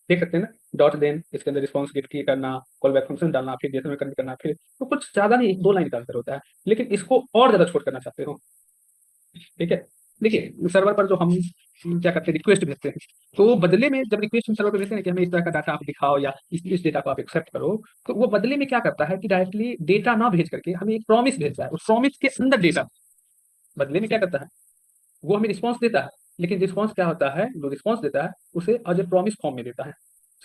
देख सकते हैं ना, डॉट देन इसके अंदर रिस्पॉन्स गिफ्ट की करना, कॉल बैक फंक्शन डालना, फिर जेसन में करना, फिर तो कुछ ज्यादा नहीं, एक दो लाइन का आंसर होता है, लेकिन इसको और ज्यादा छोट करना चाहते हो। ठीक है, देखिए सर्वर पर जो हम क्या करते हैं, रिक्वेस्ट भेजते हैं, तो बदले में जब रिक्वेस्ट हम सर्वर पर भेजते हैं कि हमें इस तरह का डाटा आप दिखाओ या इस डेटा को आप एक्सेप्ट करो, तो वो बदले में क्या करता है कि डायरेक्टली डेटा ना भेज करके हमें एक प्रॉमिस भेजता है, उस प्रॉमिस के अंदर डेटा बदले में क्या करता है, वो हमें रिस्पॉन्स देता है, लेकिन रिस्पॉन्स क्या होता है, जो रिस्पॉन्स देता है उसे एज ए प्रॉमिस फॉर्म में देता है।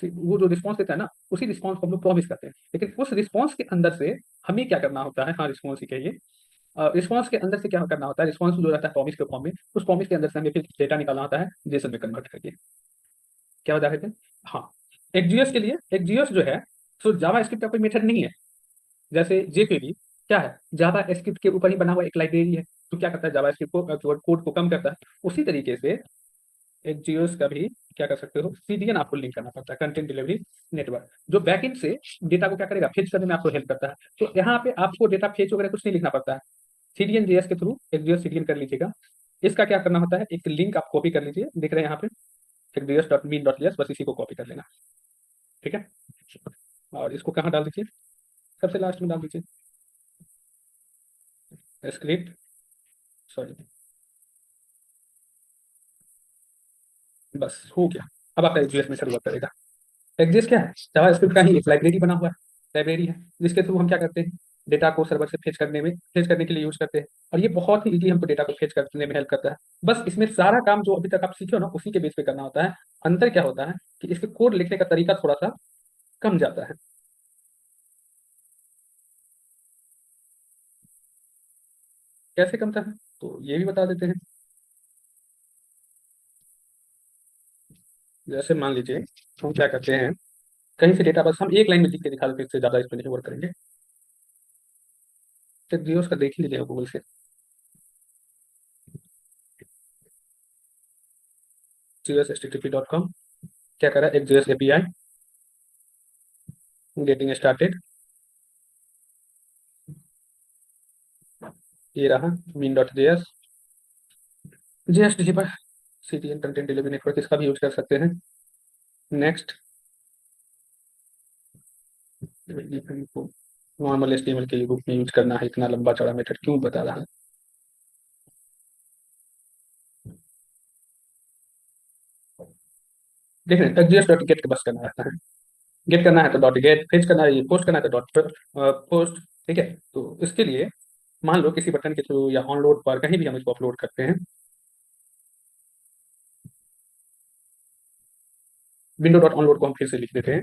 वो जो रिस्पॉन्स देता है ना, उसी रिस्पॉन्स को हम लोग प्रॉमिस करते हैं, लेकिन उस रिस्पॉन्स के अंदर से हमें क्या करना होता है, हाँ रिस्पॉन्स ही कहिए, रिस्पॉन्स के अंदर से क्या करना होता है, रिस्पॉन्स जो रहता है प्रॉमिस के फॉर्म में, उस प्रॉमिस के अंदर से हमें फिर डेटा निकालना होता है जेसन में कन्वर्ट करके। क्या बता रहे थे, हाँ, एक्सजीएस के लिए, एक्सजीएस जो है सो जावा स्क्रिप्ट का कोई मेथड नहीं है, जैसे जेपीडी क्या है, जावा स्क्रिप्ट के ऊपर ही बना हुआ एक लाइब्रेरी है, तो क्या करता है जावा स्क्रिप्ट को कोड को कम करता है, उसी तरीके से एक जियोस का भी क्या कर सकते हो, सीडीएन आपको लिंक करना पड़ता है, कंटेंट डिलीवरी नेटवर्क, जो बैकएंड से डेटा को क्या करेगा, फेच करने में आपको हेल्प करता है। तो यहाँ पे आपको डेटा फेच वगैरह कुछ नहीं लिखना पड़ता है, सीडीएन जेएस के थ्रू एक जियो सीडीएन कर लीजिएगा, इसका क्या करना होता है, एक लिंक आप कॉपी कर लीजिए, दिख रहे हैं यहाँ पे exs.min.js, बस इसी को कॉपी कर लेना। ठीक है, और इसको कहाँ डाल दीजिए, सबसे लास्ट में डाल दीजिए, स्क्रिप्ट, सॉरी, बस हो गया। अब आपका एक्सजेएस में शुरुआत करेगा। एक्सजेएस क्या है, जावास्क्रिप्ट का ही एक लाइब्रेरी बना हुआ है, लाइब्रेरी है, जिसके थ्रू हम क्या करते हैं, डेटा को सर्वर से फेच करने के लिए यूज करते हैं। और ये बहुत ही इजीली हमको डेटा को फेच करने में हेल्प करता है। बस इसमें सारा काम जो अभी तक आप सीखे हो ना, उसी के बेस पे करना होता है। अंतर क्या होता है कि इसके कोड लिखने का तरीका थोड़ा सा कम जाता है। कैसे कमता है, तो ये भी बता देते हैं। जैसे मान लीजिए हम क्या करते हैं, कहीं से डेटा, बस हम एक लाइन में लिख के दिखा देते हैं, इससे ज्यादा इस पर नहीं वर्क करेंगे। तो जियोस का देख ही लीजिएगा गूगल से, gshttp.com, क्या करा, एक जेएस एपीआई, गेटिंग स्टार्टेड, ये रहा main dot JS, JS deliver, CDN content delivery network, इसका भी यूज कर सकते हैं। नेक्स्ट, नॉर्मल एचटीएमएल के रूप में यूज करना है, इतना लंबा चौड़ा मेथड क्यों बता रहा है। देख रहे हैं, जेएस डॉट गेट बस करना रहता है, गेट करना है तो डॉट गेट, फेच करना है, ये पोस्ट करना है तो डॉट पोस्ट। ठीक है, तो इसके लिए मान लो किसी बटन के थ्रू या ऑनलोड पर कहीं भी हम इसको अपलोड करते हैं, विंडो डॉट ऑनलोड को हम फिर से लिख देते हैं,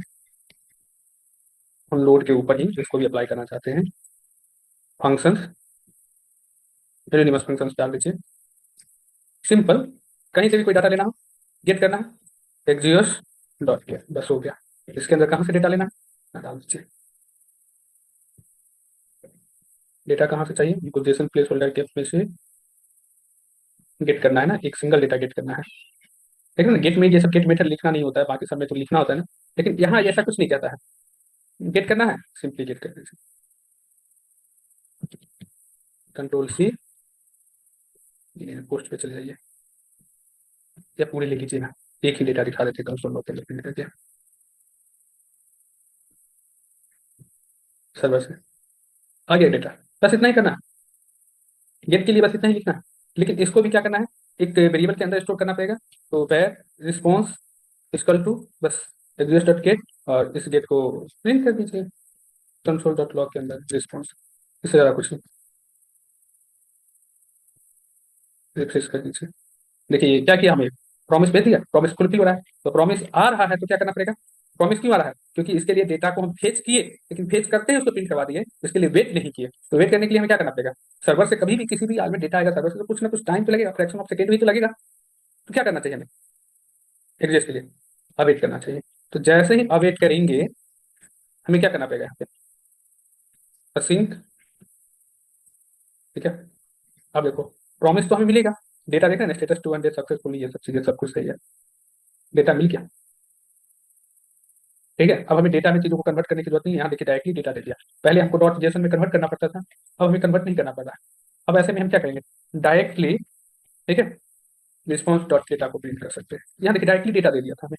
ऑनलोड के ऊपर ही इसको भी अप्लाई करना चाहते हैं, फंक्शन, एनोनिमस फंक्शन डाल दीजिए, सिंपल, कहीं से भी कोई डाटा लेना हो, गेट करना है, एक्जियोस डॉट गेट, बस हो गया। इसके अंदर कहाँ से डेटा लेना है, डाल दीजिए, डेटा कहाँ से चाहिए, हमको जेसन प्लेस होल्डर के में से गेट करना है ना, एक सिंगल डेटा गेट करना है। लेकिन गेट में ये सब गेट मेथड लिखना नहीं होता है, बाकी सब में तो लिखना होता है ना, लेकिन यहाँ ऐसा कुछ नहीं कहता है, गेट करना है, सिंपली गेट कर दीजिए, कंट्रोल सी, पोस्ट पे चले जाइए, या पूरे ले लीजिए ना, एक ही डेटा दिखा देते कंसोल लॉग के लिए, सर्वर से आ गया डेटा, बस इतना ही करना है, गेट के लिए बस इतना ही लिखना है। लेकिन इसको भी क्या करना है, एक वेरिएबल के अंदर स्टोर करना पड़ेगा, तो वैर रिस्पॉन्स इक्वल टू, बस एग्जिस्ट डॉट गेट, और इस गेट को प्रिंट कर दीजिए कंसोल डॉट लॉग के अंदर रिस्पॉन्स, इससे ज़्यादा कुछ नहीं, रिफ्रेश कर दीजिए। देखिए क्या किया हमें, प्रॉमिस भेज दिया, प्रॉमिस फुलफिल हो रहा है, तो प्रॉमिस आ रहा है तो क्या करना पड़ेगा, प्रॉमिस क्यों आ रहा है, क्योंकि इसके लिए डेटा को हम फेच किए, लेकिन फेच करते हैं उसको प्रिंट करवा दिए, इसके लिए वेट नहीं किए, तो वेट करने के लिए हमें क्या करना पड़ेगा, सर्वर से कभी भी किसी भी आज में डेटा आएगा सर्वर से, तो कुछ ना कुछ टाइम तो लगेगा, फ्रैक्शन ऑफ सेकंड भी तो लगेगा, तो क्या करना चाहिए हमें, एग्जिस्ट के लिए अवेट करना चाहिए। तो जैसे ही अवेट करेंगे, हमें क्या करना पड़ेगा यहाँ पे, सिंक। ठीक है, अब देखो, प्रॉमिस तो हमें मिलेगा, डेटा देखा ना, स्टेटस 200 सक्सेसफुली, ये सब चीजें सब कुछ सही है, डेटा मिल गया। ठीक है, अब हमें डेटा में चीजों को कन्वर्ट करने की जरूरत नहीं है, यहाँ देखिए डायरेक्टली डेटा दे दिया, पहले हमको डॉट जेसन में कन्वर्ट करना पड़ता था, अब हमें कन्वर्ट नहीं करना पड़ रहा। अब ऐसे में हम क्या करेंगे, डायरेक्टली, ठीक है, रिस्पॉन्स डॉट डेटा को प्रिंट कर सकते हैं, यहाँ देखिए डायरेक्टली डेटा दे दिया था हमें,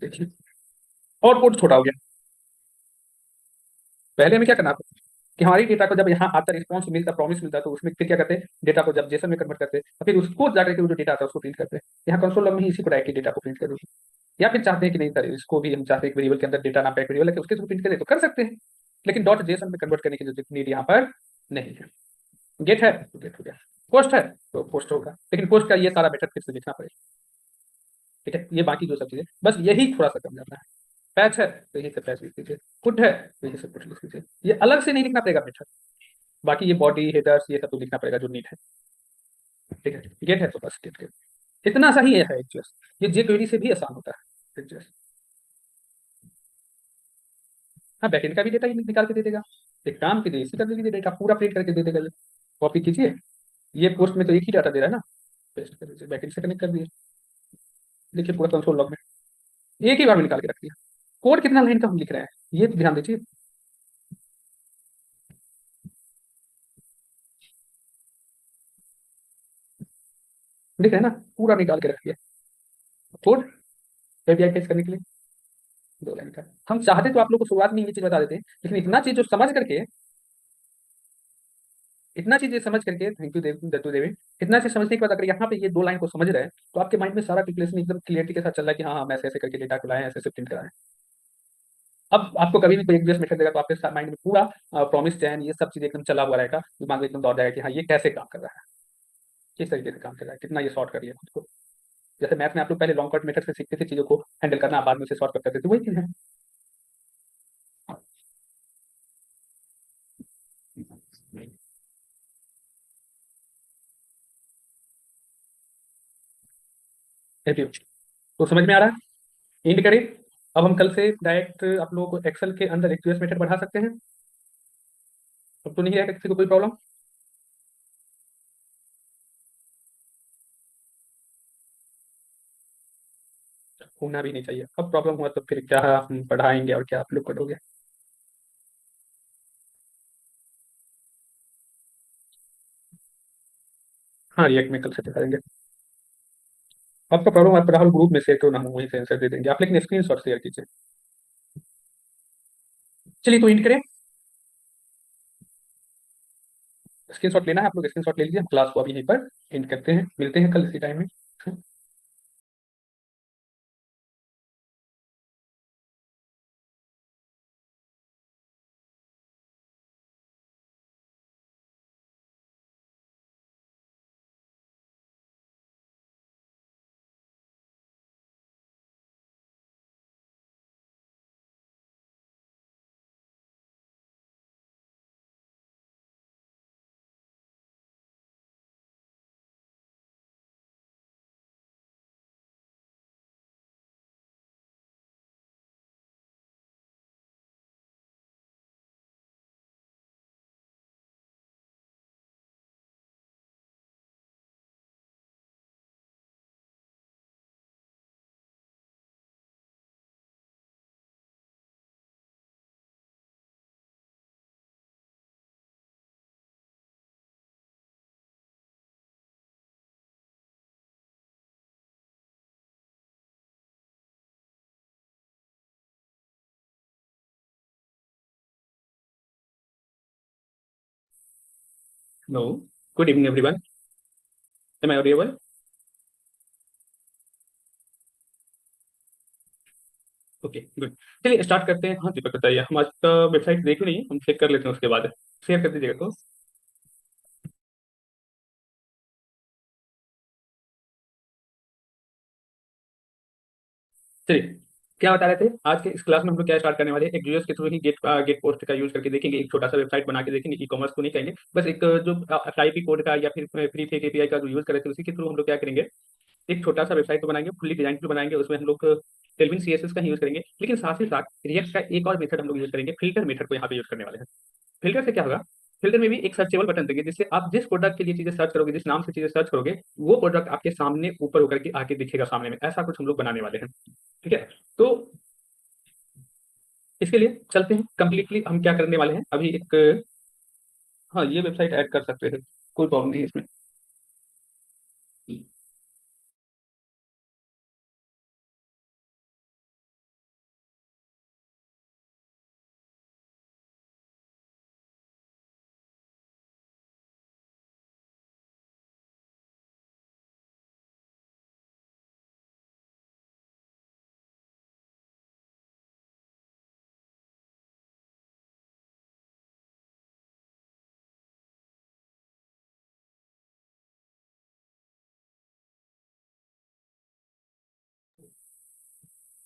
देखिए, और कोड छोटा हो गया। पहले हमें क्या करना था कि हमारी डेटा को जब यहाँ आता, रिस्पॉन्स मिलता, प्रॉमिस मिलता, तो उसमें फिर क्या करते हैं, डेटा को जब जेसन में कन्वर्ट करते हैं, तो फिर उसको जाकर के वो जो डेटा आता है उसको प्रिंट करते हैं, यहाँ कंसोल लॉग में ही इसी को डायरेक्टली डेटा को प्रिंट कर दो। या फिर चाहते हैं कि नहीं सर, इसको भी हम चाहते हैं कि वेरिएबल के अंदर डेटा ना पैक वेरिएबल है कि उसके थ्रू प्रिंट करें, तो कर सकते हैं, लेकिन डॉट जेसन में कन्वर्ट करने की जरूरत नीड यहाँ पर नहीं है। गेट है तो गेट हो गया, पोस्ट है तो पोस्ट होगा, लेकिन पोस्ट का ये सारा मेथड फिर से लिखना पड़ेगा। ठीक है, ये बाकी जो सब चीजें, बस यही थोड़ा सा कम जाता है। पैच है तो यही से पैच लिख दीजिए, पुट है तो यही से पुट लिख दीजिए, ये अलग से नहीं लिखना पड़ेगा मेथड, बाकी ये बॉडी हेडर्स ये सब तो लिखना पड़ेगा जो नीड है। ठीक है, गेट है तो बस गेट गेट, इतना सा ही है एडजस्ट, ये जे क्वेरी से भी आसान होता है एडजस्ट। हाँ, बैकएंड का भी डेटा ही निकाल के दे देगा, एक काम कीजिए, इसी कर दीजिए, डेटा पूरा प्रिंट करके दे देगा, ये कॉपी कीजिए, ये पोस्ट में तो एक ही डाटा दे रहा है ना, पेस्ट कर दीजिए, बैकएंड से कनेक्ट कर दिए, देखिए पूरा कंसोल लॉग में एक ही बार में निकाल के रख दिया। कोड कितना लाइन का हम लिख रहे हैं, ये तो ध्यान दीजिए, दिख रहा है ना, पूरा निकाल के रख दिया। कोड एपीआई फेस करने के लिए 2 लाइन का। हम चाहते तो आप लोग को शुरुआत में ये चीज बता देते हैं, लेकिन इतना चीज जो समझ करके, इतना चीज ये समझ करके, थैंक यू देव दत्तू देवी, इतना चीज समझने के बाद अगर यहाँ पे ये 2 लाइन को समझ रहे हैं तो आपके माइंड में सारा कैलकुलेशन एकदम क्लियरिटी के साथ चल रहा है कि हाँ हाँ, हम ऐसे ऐसे करके डेटा को लाए, ऐसे ऐसे प्रिंट कराएं। अब आपको कभी भी कोई एक मेथड देगा तो आपके माइंड में पूरा प्रॉमिस चैन ये सब चीज एकदम चला हुआ रहेगा, दिमाग में एकदम दौड़ जाएगा कि हाँ ये कैसे काम कर रहा है, किस तरीके से काम कर रहा है, कितना ये शॉर्ट कर रही है खुद को। जैसे मैथ में आप लोग पहले लॉन्ग कट मेथड से सीखते थे चीजों को हैंडल करना, बाद में उसे शॉर्ट कट करते थे, वही चीज है। Happy। तो समझ में आ रहा है, इंड करें। अब हम कल से डायरेक्ट आप लोगों को एक्सेल के अंदर एक यूएस मेथड बढ़ा सकते हैं। अब तो नहीं है किसी को कोई प्रॉब्लम। होना भी नहीं चाहिए, अब प्रॉब्लम हुआ तो फिर क्या हम पढ़ाएंगे और क्या आप लोग करोगे। हाँ, रिएक्ट में कल से दिखाएंगे। आपका प्रॉब्लम आप राहुल ग्रुप में शेयर करो ना, हम वहीं से आंसर दे देंगे, आप लेकिन स्क्रीन शॉट शेयर कीजिए। चलिए तो इंड करें। स्क्रीन शॉट लेना है आप लोग, स्क्रीन शॉट ले लीजिए, हम क्लास को अभी यहीं पर एंड करते हैं, मिलते हैं कल इसी टाइम में। No, good evening everyone, am I audible? Okay good. चलिए स्टार्ट करते हैं। हाँ दीपक बताइए, हम आज का वेबसाइट देख ही नहीं है, हम चेक कर लेते हैं उसके बाद शेयर कर दीजिएगा तो। चलिए, क्या बता रहे थे, आज के इस क्लास में हम लोग क्या स्टार्ट करने वाले हैं, एक यूएस के थ्रू ही गेट पोस्ट का यूज करके देखेंगे, एक छोटा सा वेबसाइट बना के देखेंगे, ई कॉमर्स को नहीं कहेंगे, बस एक जो टाइपी कोड का या फिर फ्री फेक एपीआई का जो यूज करे थे उसी के थ्रू हम लोग क्या करेंगे, एक छोटा सा वेबसाइट तो बनाएंगे, फुल्ली डिजाइन भी बनाएंगे, उसमें हम लोग टेलविन सीएसएस का यूज करेंगे, लेकिन साथ ही साथ रिएक्ट का एक और मेथड हम लोग यूज करेंगे, फिल्टर मेथड को यहाँ पे यूज करने वाले हैं। फिल्टर से क्या होगा, फिल्टर में भी एक सर्चेबल बटन देंगे, जिससे आप जिस प्रोडक्ट के लिए चीजें सर्च करोगे, जिस नाम से चीजें सर्च करोगे, वो प्रोडक्ट आपके सामने ऊपर होकर के आके दिखेगा सामने में, ऐसा कुछ हम लोग बनाने वाले हैं। ठीक है, तो इसके लिए चलते हैं, कंप्लीटली हम क्या करने वाले हैं अभी एक, हाँ ये वेबसाइट ऐड कर सकते हैं, कोई प्रॉब्लम नहीं है इसमें।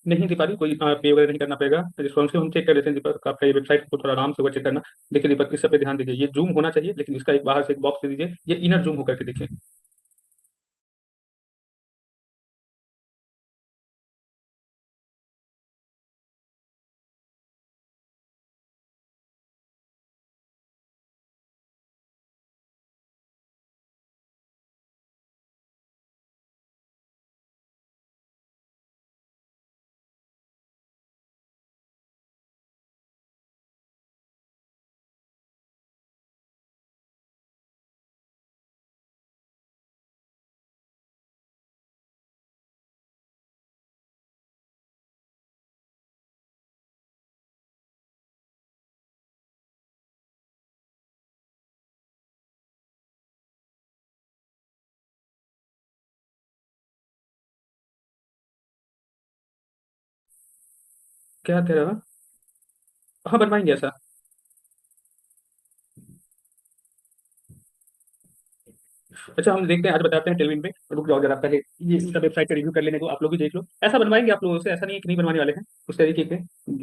नहीं दीपाली, कोई पे वगैरह नहीं करना पड़ेगा, रिस्पॉन्सिव हम चेक कर लेते हैं दीपक, आपका ये वेबसाइट को थोड़ा आराम से होगा चेक करना। देखिए दीपक, इस सब पे ध्यान दीजिए, ये जूम होना चाहिए, लेकिन इसका एक बाहर से एक बॉक्स दे दीजिए, ये इनर जूम होकर के देखिए। क्या कह रहा? हाँ बनवाएंगे ऐसा। अच्छा हम देखते हैं, आज बताते हैं टेलविन पे। रुक जाओ जरा, पहले ये इनका वेबसाइट का रिव्यू कर लेने को, आप लोग भी देख लो। ऐसा बनवाएंगे आप लोगों से, ऐसा नहीं है कि नहीं बनवाने वाले हैं उस तरीके के।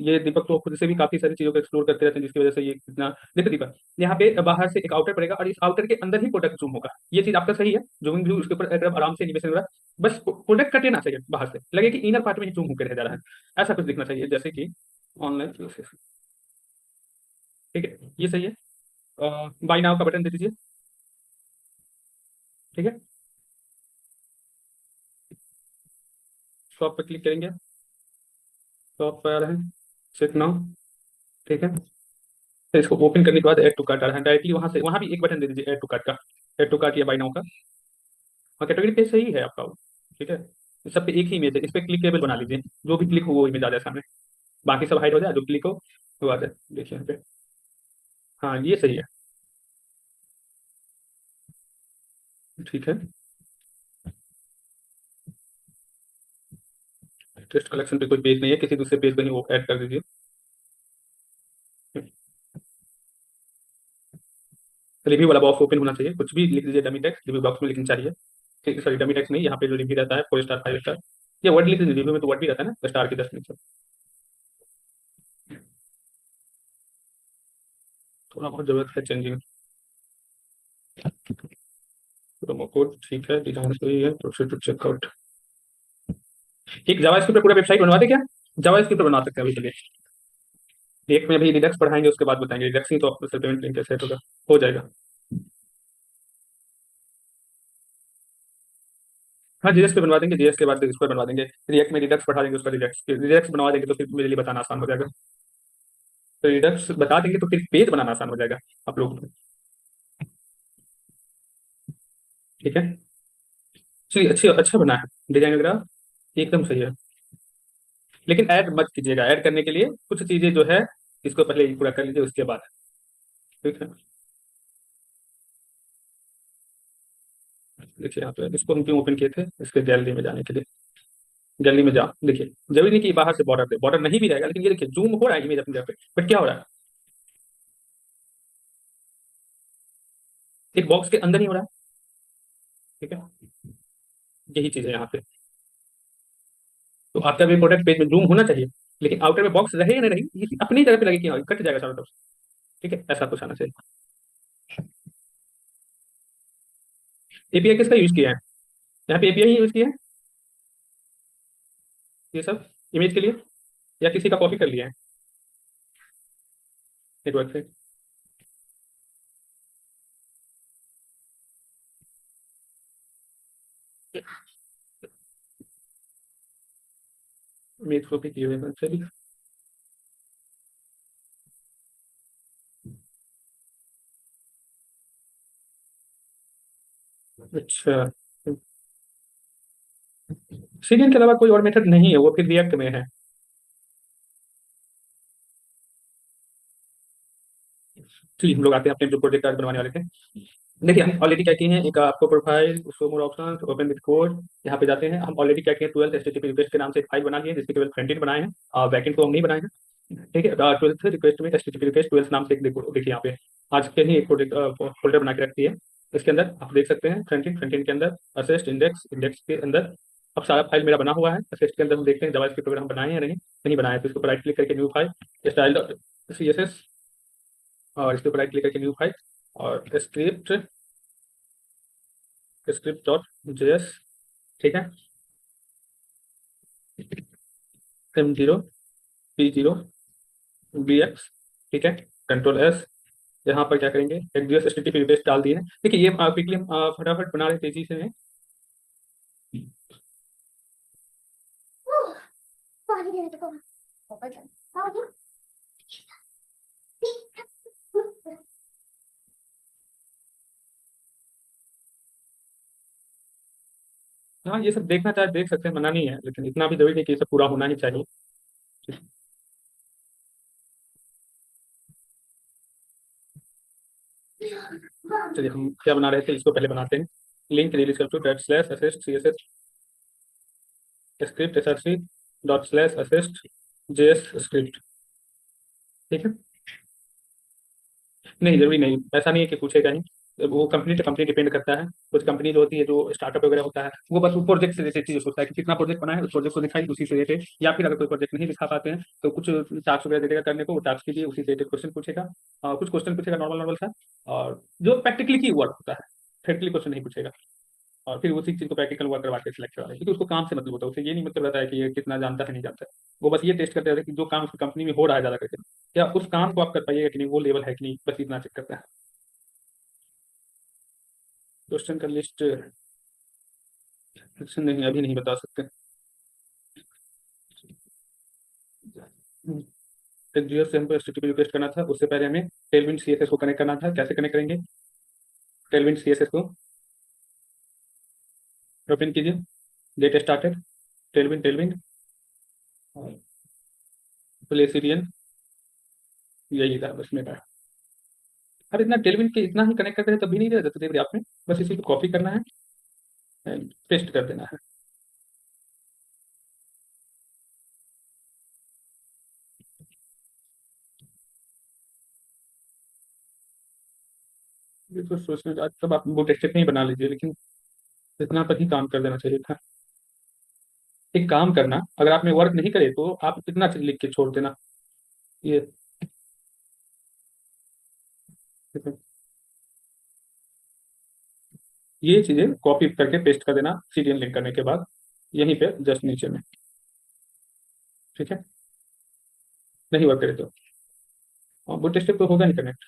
ये दीपक तो खुद से भी काफी सारी चीजों को एक्सप्लोर करते रहते हैं, जिसकी वजह से ये इतना। देखो दीपक, यहाँ पे बाहर से एक आउटर पड़ेगा और इस आउटर के अंदर ही प्रोडक्ट जूम होगा। ये चीज आपका सही है, जूमिंग भी उसके ऊपर एकदम आराम से एनिमेशन हो रहा है। बस प्रोडक्ट कटे ना चाहिए बाहर से, लगे कि इनर पार्ट में ही जूम होकर रह जा रहा है। ऐसा कुछ दिखना चाहिए, जैसे कि ऑनलाइन। ठीक है, ये सही है। बाई नाउ का बटन दे दीजिए। ठीक है, शॉप पर क्लिक करेंगे। शॉप पर आ रहे हैं, चेक नाउ। ठीक है, तो इसको ओपन करने के बाद ऐड टू कार्ट आ रहा है, डायरेक्टली वहां से, वहां भी एक बटन दे दीजिए ऐड टू कार्ट का। ऐड टू कार्ट या बाय नाउ का। हाँ, कैटेगरी पेज सही है आपका वो। ठीक है, इस सब पे एक ही इमेज है, इस पे क्लिकेबल बना लीजिए। जो भी क्लिक हो वो इमेज आ जाए सामने। बाकी सब हाइड हो जाए, जो क्लिक हो वो आ जाए। देखिए यहाँ पे। हाँ ये सही है। ठीक है, टेस्ट कलेक्शन पे कोई पेज नहीं है, किसी दूसरे पेज पे ही वो ऐड कर दीजिए। रिव्यू वाला बॉक्स ओपन होना चाहिए, कुछ भी लिख दीजिए डमी टेक्स्ट रिव्यू बॉक्स में लिखनी चाहिए। ठीक, सॉरी डमी टेक्स्ट नहीं, यहाँ पे जो रिव्यू रहता है 4 स्टार 5 स्टार। ये वर्ड लिख दीजिए, रिव्यू में तो वर्ड भी रहता है ना, स्टार की 10 नीचे। थोड़ा बहुत जरूरत है चेंजिंग। प्रोमो कोड ठीक है, डिजाइन सही है, प्रोसीड टू चेकआउट। एक जावास्क्रिप्ट पे पूरा वेबसाइट बनवा दे क्या? जावास्क्रिप्ट पे बना सकते हैं अभी, चलिए। एक में अभी रिडक्स पढ़ाएंगे, उसके बाद बताएंगे रिडक्स नहीं तो आपको पेमेंट लिंक कैसे होगा। हो जाएगा। हाँ जीएस पे बनवा देंगे, जीएस के बाद इस पर बनवा देंगे। रिएक्ट में रिडक्स पढ़ा देंगे, उस पर रिडक्स रिडक्स बनवा देंगे, तो फिर मेरे लिए बताना आसान हो जाएगा। तो रिडक्स बता देंगे तो फिर पेज बनाना आसान हो जाएगा आप लोगों को। ठीक है, चलिए अच्छी अच्छा बना है डिजाइन वगैरह, एकदम सही है। लेकिन ऐड मत कीजिएगा, ऐड करने के लिए कुछ चीजें जो है, इसको पहले पूरा कर लीजिए उसके बाद। ठीक है, देखिए यहाँ पे इसको हम क्यों ओपन किए थे, इसके गैलरी में जाने के लिए। गैलरी में जाओ, देखिए जरूरी नहीं कि बाहर से बॉर्डर पे, बॉर्डर नहीं भी रहेगा, लेकिन ये देखिए जूम हो रहा है इमेज अपनी जगह पे, बट क्या हो रहा है, एक बॉक्स के अंदर ही हो रहा है। ठीक है, यही चीज है यहाँ पे। तो आपका भी प्रोडक्ट पेज में जूम होना चाहिए, लेकिन आउटर में बॉक्स रहे या नहीं रही, ये अपनी जगह पे लगे कि हाँ, कट जाएगा चारों तरफ से। ठीक है, ऐसा कुछ आना चाहिए। एपीआई किसका यूज किया है? यहाँ पे एपीआई यूज किया है ये सब इमेज के लिए, या किसी का कॉपी कर लिया है नेटवर्क से? इमेज कॉपी किए हुए हैं, चलिए। अच्छा, सीरियल के अलावा कोई और मेथड नहीं है, वो फिर रिएक्ट में है। चलिए हम लोग आते हैं अपने जो प्रोजेक्ट आज बनवाने वाले थे। देखिए हम ऑलरेडी क्या किए हैं, एक आपको profile, show more option, open with code. यहाँ पे जाते हैं, हम ऑलरेडी क्या किए, 12 एचटीटीपी रिक्वेस्ट के नाम से एक फाइल बना ली है, जिसके केवल फ्रंट एंड बनाए हैं और बैक एंड को हम नहीं बनाए हैं। ठीक है, 12th रिक्वेस्ट में एचटीटीपी रिक्वेस्ट 12 नाम से एक देखिए यहाँ पे आज के ही एक प्रोजेक्ट फोल्डर बना के रखती है। इसके अंदर आप देख सकते हैं फ्रंट एंड के अंदर असिस्ट इंडेक्स, इंडेक्स के अंदर अब सारा फाइल मेरा बना हुआ है। असिस्ट के अंदर हम देखते हैं जावास्क्रिप्ट वगैरह हम बनाए हैं या नहीं, नहीं बनाए, तो इसके ऊपर राइट क्लिक करके new file, style dot CSS, और इसके ऊपर राइट क्लिक करके न्यू फाइल, और स्क्रिप्ट, स्क्रिप्ट डॉट JS। ठीक है, M0P0BX। ठीक है, कंट्रोल S। यहाँ पर क्या करेंगे, एक्जियोस HTTP रिक्वेस्ट डाल दिए हैं। देखिए ये क्विकली हम फटाफट बना रहे तेजी से हैं। हाँ ये सब देखना चाहे देख सकते हैं, मना नहीं है, लेकिन इतना भी जरूरी नहीं कि ये सब पूरा होना ही चाहिए। चलिए हम क्या बना रहे थे, इसको पहले बनाते हैं। लिंक रिलीज कर dot slash assist CSS script SRC dot slash assist JS script. ठीक है। नहीं, जरूरी नहीं, ऐसा नहीं है कि पूछेगा ही। वो कंपनी टू कंपनी डिपेंड करता है। कुछ कंपनी जो होती है, जो स्टार्टअप वगैरह होता है, वो बस प्रोजेक्ट से रिलेटेड चीज सोचता है कि कितना प्रोजेक्ट बना है, उस प्रोजेक्ट को दिखाई, उसी से रिलेटेड। या फिर अगर कोई प्रोजेक्ट नहीं दिखा पाते हैं तो कुछ टास्क वगैरह दे देगा करने को, वो टास्क के लिए उसी से रिलेटेड क्वेश्चन पूछेगा। और कुछ क्वेश्चन पूछेगा नॉर्मल नॉर्मल सा, और जो प्रैक्टिकली की वर्क होता है, थ्योरेटिकली क्वेश्चन नहीं पूछेगा। और फिर उसी चीज को प्रैक्टिकल वर्क करवा के सिलेक्ट करवा है, क्योंकि उसको काम से मतलब होता है, उसे ये नहीं मतलब रहता है कि ये कितना जानता है नहीं जानता है। वो बस ये टेस्ट करते रहते हैं कि जो काम उसकी कंपनी में हो रहा है ज्यादा करके, क्या उस काम को आप कर पाइएगा कि नहीं, वो लेवल है कि नहीं, बस इतना चेक करता है। क्वेश्चन का लिस्ट नहीं, अभी नहीं बता सकते। एक जीएस से हमको एचटीटीपी रिक्वेस्ट करना था, उससे पहले हमें टेलविंड सीएसएस को कनेक्ट करना था। कैसे कनेक्ट करेंगे? टेलविंड सीएसएस को ओपन कीजिए, get started, Tailwind Tailwind play serial, यही था बस मेरा। अब इतना टेलविंड के इतना ही कनेक्ट करते हैं तब भी नहीं दे देते थे आपने। बस इसी को कॉपी करना है, पेस्ट कर देना है। ये तो सोचने आज तब आप बूट स्टेप नहीं बना लीजिए, लेकिन इतना पर ही काम कर देना चाहिए था। एक काम करना, अगर आपने वर्क नहीं करे तो आप इतना चीज लिख के छोड़ देना। ये ये चीजें कॉपी करके पेस्ट कर देना सीरियल लिंक करने के बाद, यहीं पे जस्ट नीचे में। ठीक है। नहीं वर्क करे तो बूट स्टेप तो होगा नहीं कनेक्ट।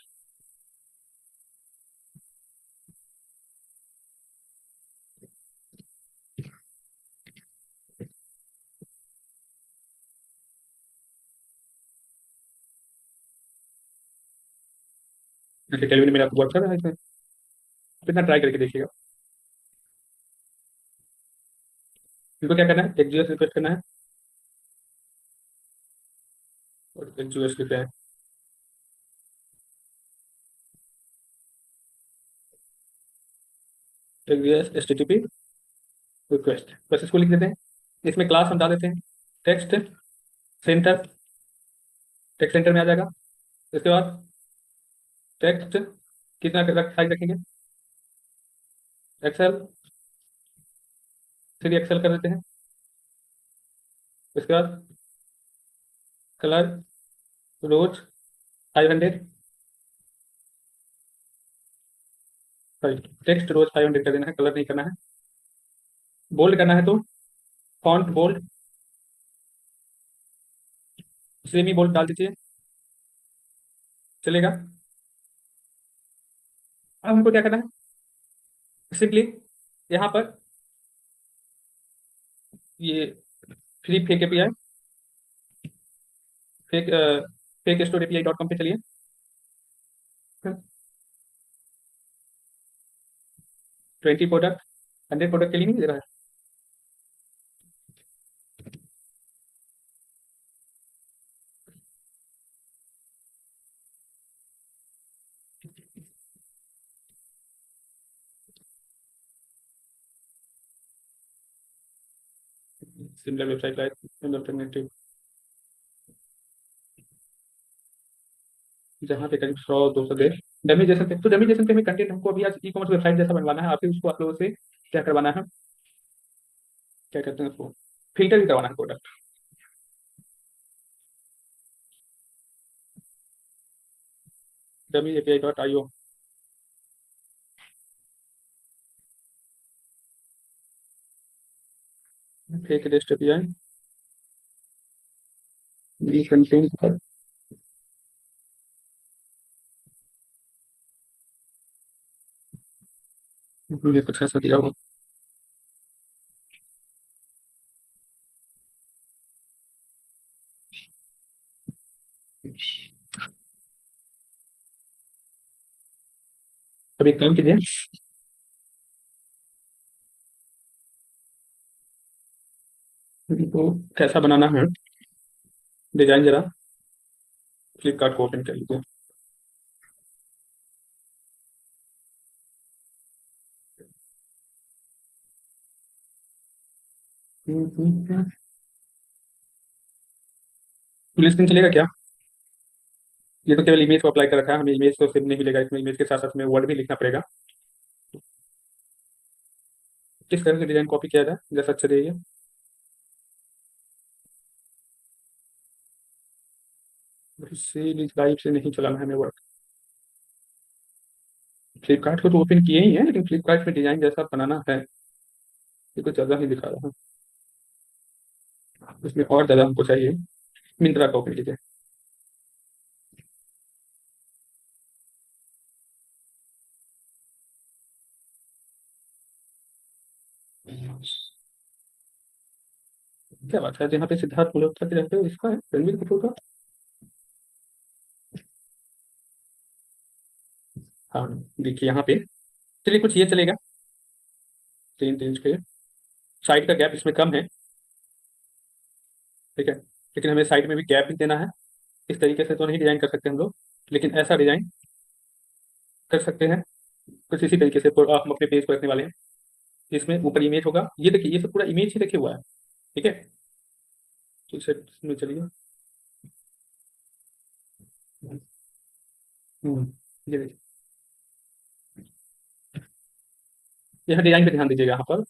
टेलविन मेरा वर्क कर रहा है इसमें। आप इतना ट्राई करके देखिएगा। इनको क्या करना है, एक जीएस रिक्वेस्ट करना है और एक जीएस लिखते हैं, एक जीएस एचटीटीपी रिक्वेस्ट, बस इसको लिख देते हैं। इसमें क्लास हम डाल देते हैं टेक्स्ट सेंटर, टेक्स्ट सेंटर में आ जाएगा। इसके बाद टेक्स्ट कितना साइज रखेंगे, एक्सेल, फिर एक्सेल कर देते हैं। इसके बाद कलर रोज 500, सॉरी, टेक्स्ट रोज 500 कर देना है, कलर नहीं करना है। बोल्ड करना है तो फॉन्ट बोल्ड, सेमी बोल्ड डाल दीजिए, चलेगा। अब हमको क्या करना है, सिंपली यहाँ पर ये free fake API, fake fake store API dot com पे चलिए। 20 प्रोडक्ट, 100 प्रोडक्ट के लिए नहीं दे रहा है। सिमिलर वेबसाइट लाइक अल्टरनेटिव, जहाँ पे करीब 100 200 दे। डेमिजेशन पे, तो डेमिजेशन पे हमें कंटेंट हमको अभी आज ई कॉमर्स वेबसाइट जैसा बनवाना है, आप फिर उसको आप लोगों से क्या करवाना है, क्या कहते हैं उसको, फिल्टर भी करवाना है product. Dummy API dot I O, fake rest API, ये कंटेंट पर मुझे कुछ ऐसा दिया हो। अभी काम कीजिए, तो कैसा बनाना है डिजाइन जरा फ्लिपकार्ट को ओपन कर लीजिए। फुल स्क्रीन चलेगा क्या? ये तो केवल इमेज को अप्लाई कर रखा है, हमें इमेज तो सिर्फ नहीं मिलेगा इसमें, इमेज के साथ साथ में वर्ड भी लिखना पड़ेगा। किस तरह से डिजाइन कॉपी किया जाए जैसा अच्छा रहेगा? इसी लाइव से नहीं चलाना है हमें वर्ड। फ्लिपकार्ट को तो ओपन किए ही है, लेकिन फ्लिपकार्ट में डिजाइन जैसा बनाना है, ये तो ज़्यादा ही दिखा रहा है, इसमें और ज़्यादा हमको चाहिए। मिंत्रा का ओपन कीजिए। क्या बात है, यहाँ पे सिद्धार्थ मल्होत्रा के जगह पे इसका है, रणबीर कपूर का। हाँ, देखिए यहाँ पे। चलिए कुछ ये चलेगा, 3 इंच के। साइड का गैप इसमें कम है, ठीक है, लेकिन हमें साइड में भी गैप भी देना है। इस तरीके से तो नहीं डिजाइन कर सकते हम लोग, लेकिन ऐसा डिजाइन कर सकते हैं। कुछ इसी तरीके से तो हम अपने पेज को रखने वाले हैं। इसमें ऊपर इमेज होगा, ये देखिए, ये सब पूरा इमेज ही रखे हुआ है, ठीक है। तो इसे इसमें चलिए। हम्म, ये देखिए, यहाँ डिजाइन पे ध्यान दीजिएगा यहाँ पर।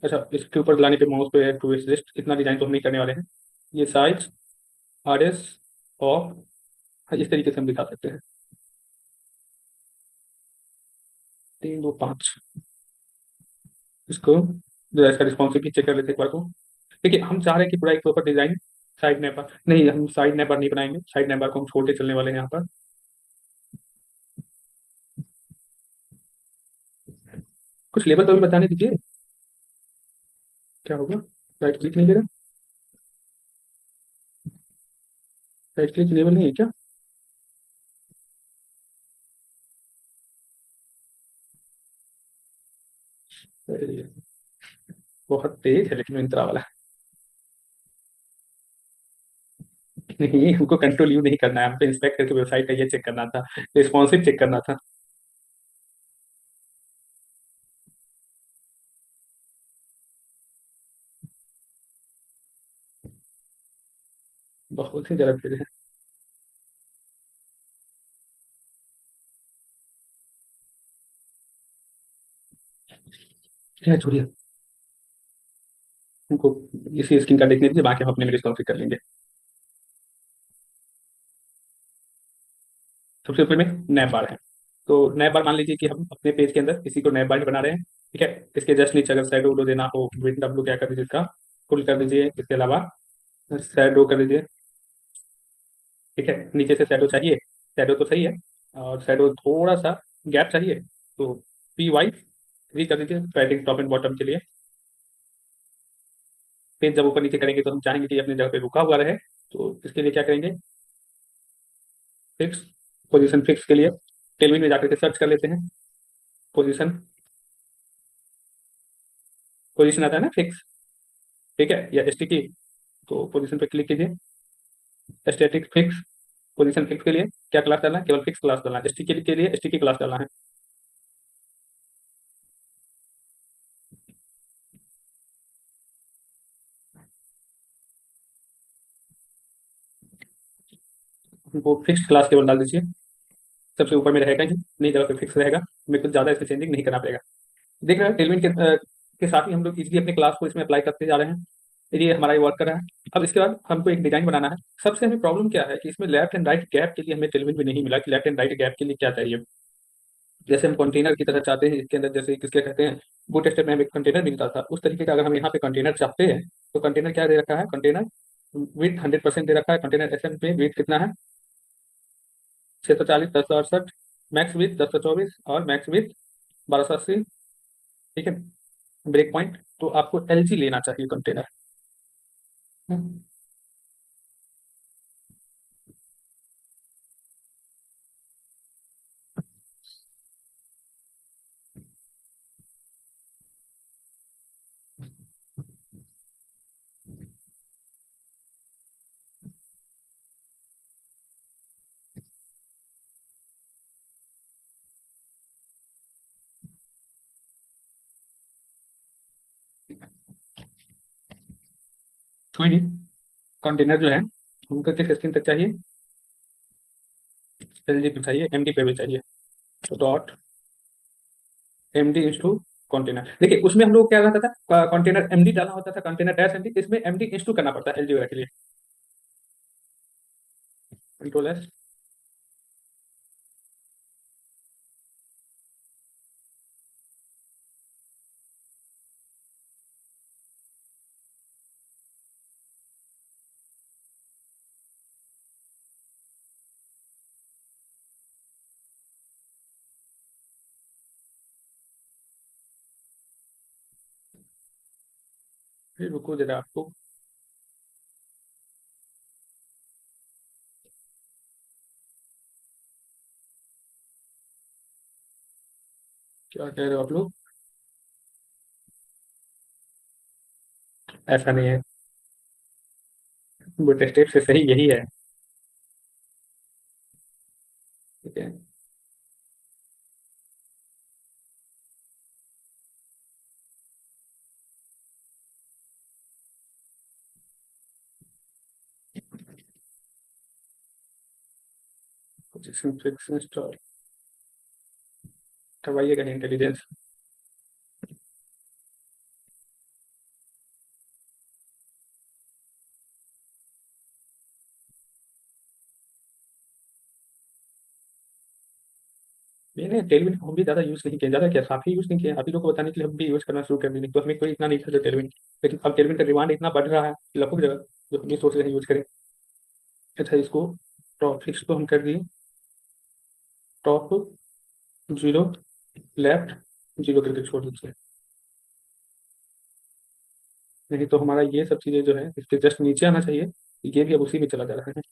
अच्छा, इसके ऊपर लाने पे माउस पे टू एडजस्ट, इतना डिजाइन तो हम नहीं करने वाले हैं। ये साइज, RS, और इस तरीके से हम दिखा सकते हैं। 3 2 5, इसको जरा इसका रिस्पॉन्सिव भी चेक कर लेते हैं एक बार को। देखिए, हम चाह रहे हैं कि पूरा एक प्रॉपर डिजाइन। साइड नेबर नहीं, हम साइड नेबर नहीं बनाएंगे, साइड नेबर को हम छोड़ के चलने वाले हैं यहाँ पर। कुछ लेवल तो भी बताने दीजिए, क्या होगा? राइट क्लिक नहीं दे रहा? राइट क्लिक लेवल नहीं है क्या? अरे, बहुत तेज है लेकिन मिंत्रा वाला। नहीं, हमको कंट्रोल यू नहीं करना है, हमको इंस्पेक्ट करके वेबसाइट का ये चेक करना था, रिस्पॉन्सिव चेक करना था। बहुत ही ज्यादा तेज है। क्या छोड़िए, हमको इसी स्क्रीन का देखने दीजिए, बाकी हम अपने में रिस्पॉन्सिव कर लेंगे। सबसे ऊपर में नैप बार है, तो नैप बार मान लीजिए कि हम अपने पेज के अंदर इसी को नैप बार बना रहे हैं, ठीक है। इसके जस्ट नीचे अगर शैडो वूडो देना हो, विड डब्ल्यू क्या कर दीजिए, इसका फुल कर दीजिए। इसके अलावा शैडो कर दीजिए, ठीक है। नीचे से शैडो चाहिए, शैडो तो सही है, और शैडो थोड़ा सा गैप चाहिए, तो PY 3 कर दीजिए पैडिंग टॉप एंड बॉटम के लिए। फिर जब ऊपर नीचे करेंगे तो हम चाहेंगे कि अपनी जगह पे रुका हुआ रहे, तो इसके लिए क्या करेंगे? फिक्स, पोजीशन फिक्स के लिए टेलविन में जाकर के सर्च कर लेते हैं। पोजीशन, पोजीशन आता है ना फिक्स, ठीक है, या STT। तो पोजीशन पे क्लिक कीजिए, स्टैटिक फिक्स। पोजीशन फिक्स के लिए क्या क्लास डालना है? केवल फिक्स क्लास डालना है। STK के लिए STK क्लास डालना है। वो फिक्स क्लास केवल डाल दीजिए, सबसे ऊपर में रहेगा ही, नहीं जगह पे फिक्स रहेगा, हमें कुछ ज्यादा इसमें चेंजिंग नहीं करना पड़ेगा। देख रहे हैं टेलविन के साथ ही हम लोग इजीली अपने क्लास को इसमें अप्लाई करते जा रहे हैं। ये हमारा ये वर्क कर रहा है। अब इसके बाद हमको एक डिजाइन बनाना है। सबसे हमें प्रॉब्लम क्या है कि इसमें लेफ्ट एंड राइट गैप के लिए हमें टेलविन में नहीं मिला कि लेफ्ट एंड राइट गैप के लिए क्या चाहिए। जैसे हम कंटेनर की तरह चाहते हैं, इसके अंदर जैसे किसके कहते हैं, बूट स्टेप में हमें कंटेनर मिलता था, उस तरीके का अगर हम यहाँ पे कंटेनर चाहते हैं, तो कंटेनर क्या दे रखा है? कंटेनर विथ 100% दे रखा है। कंटेनर SM पे विथ कितना है? 640 10 68, मैक्स विथ 1024, और मैक्स विथ 1280, ठीक है। ब्रेक पॉइंट तो आपको LG लेना चाहिए कंटेनर। कोई नहीं। कंटेनर जो है हमको किस स्क्रीन तक चाहिए, एलजी पे चाहिए, एमडी पे भी चाहिए। तो डॉट एमडी इंस टू कंटेनर। देखिए उसमें हम लोग क्या रहता था, कंटेनर एमडी डालना होता था, कंटेनर डैश एमडी, इसमें एमडी इंस टू करना पड़ता है एलजी वगैरह के लिए। Control S. फिर रुको जरा, आपको क्या कह रहे हो आप लोग? ऐसा नहीं है, बूट स्टेप से सही यही है। ठीक है। पोजीशन फिक्स इंस्टॉल करवाइएगा इंटेलिजेंस। मैंने टेलविन हम भी ज़्यादा यूज़ नहीं किया, ज़्यादा क्या काफ़ी यूज़ नहीं किया, आप ही लोग को बताने के लिए हम भी यूज़ करना शुरू कर दिए, नहीं तो हमें कोई इतना नहीं था जो टेलविन। लेकिन अब टेलविन का डिमांड इतना बढ़ रहा है कि लगभग जगह, जो हम भी सोच रहे हैं यूज़ करें। अच्छा इसको टॉप फिक्स को हम कर दिए, टॉप जीरो, लेफ्ट जीरो करके छोड़ दीजिए। नहीं तो हमारा ये सब चीज़ें जो है इसके जस्ट नीचे आना चाहिए, ये भी अब उसी में चला जा रहा है।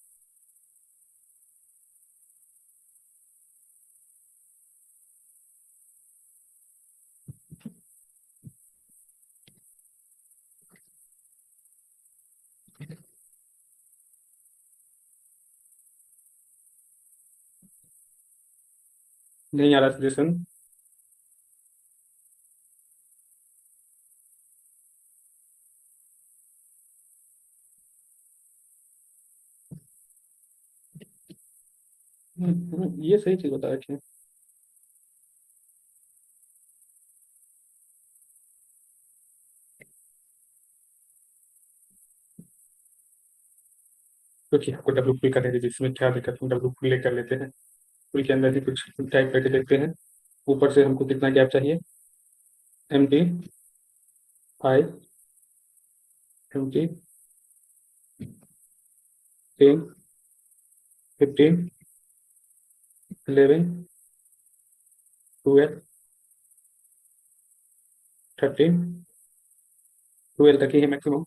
नहीं आ रहा सजेशन। ये सही चीज़ बता रखी है। क्योंकि आपको डब्ल्यू पुल करने दीजिए, इसमें क्या दिक्कत है, डब्ल्यू पुल कर लेते हैं। पुल के अंदर ही कुछ टाइप करके देखते हैं। ऊपर से हमको कितना गैप चाहिए, एम टी 5, एम टी 10, 15, 11, 12, 13, 12 तक ही है मैक्सिमम।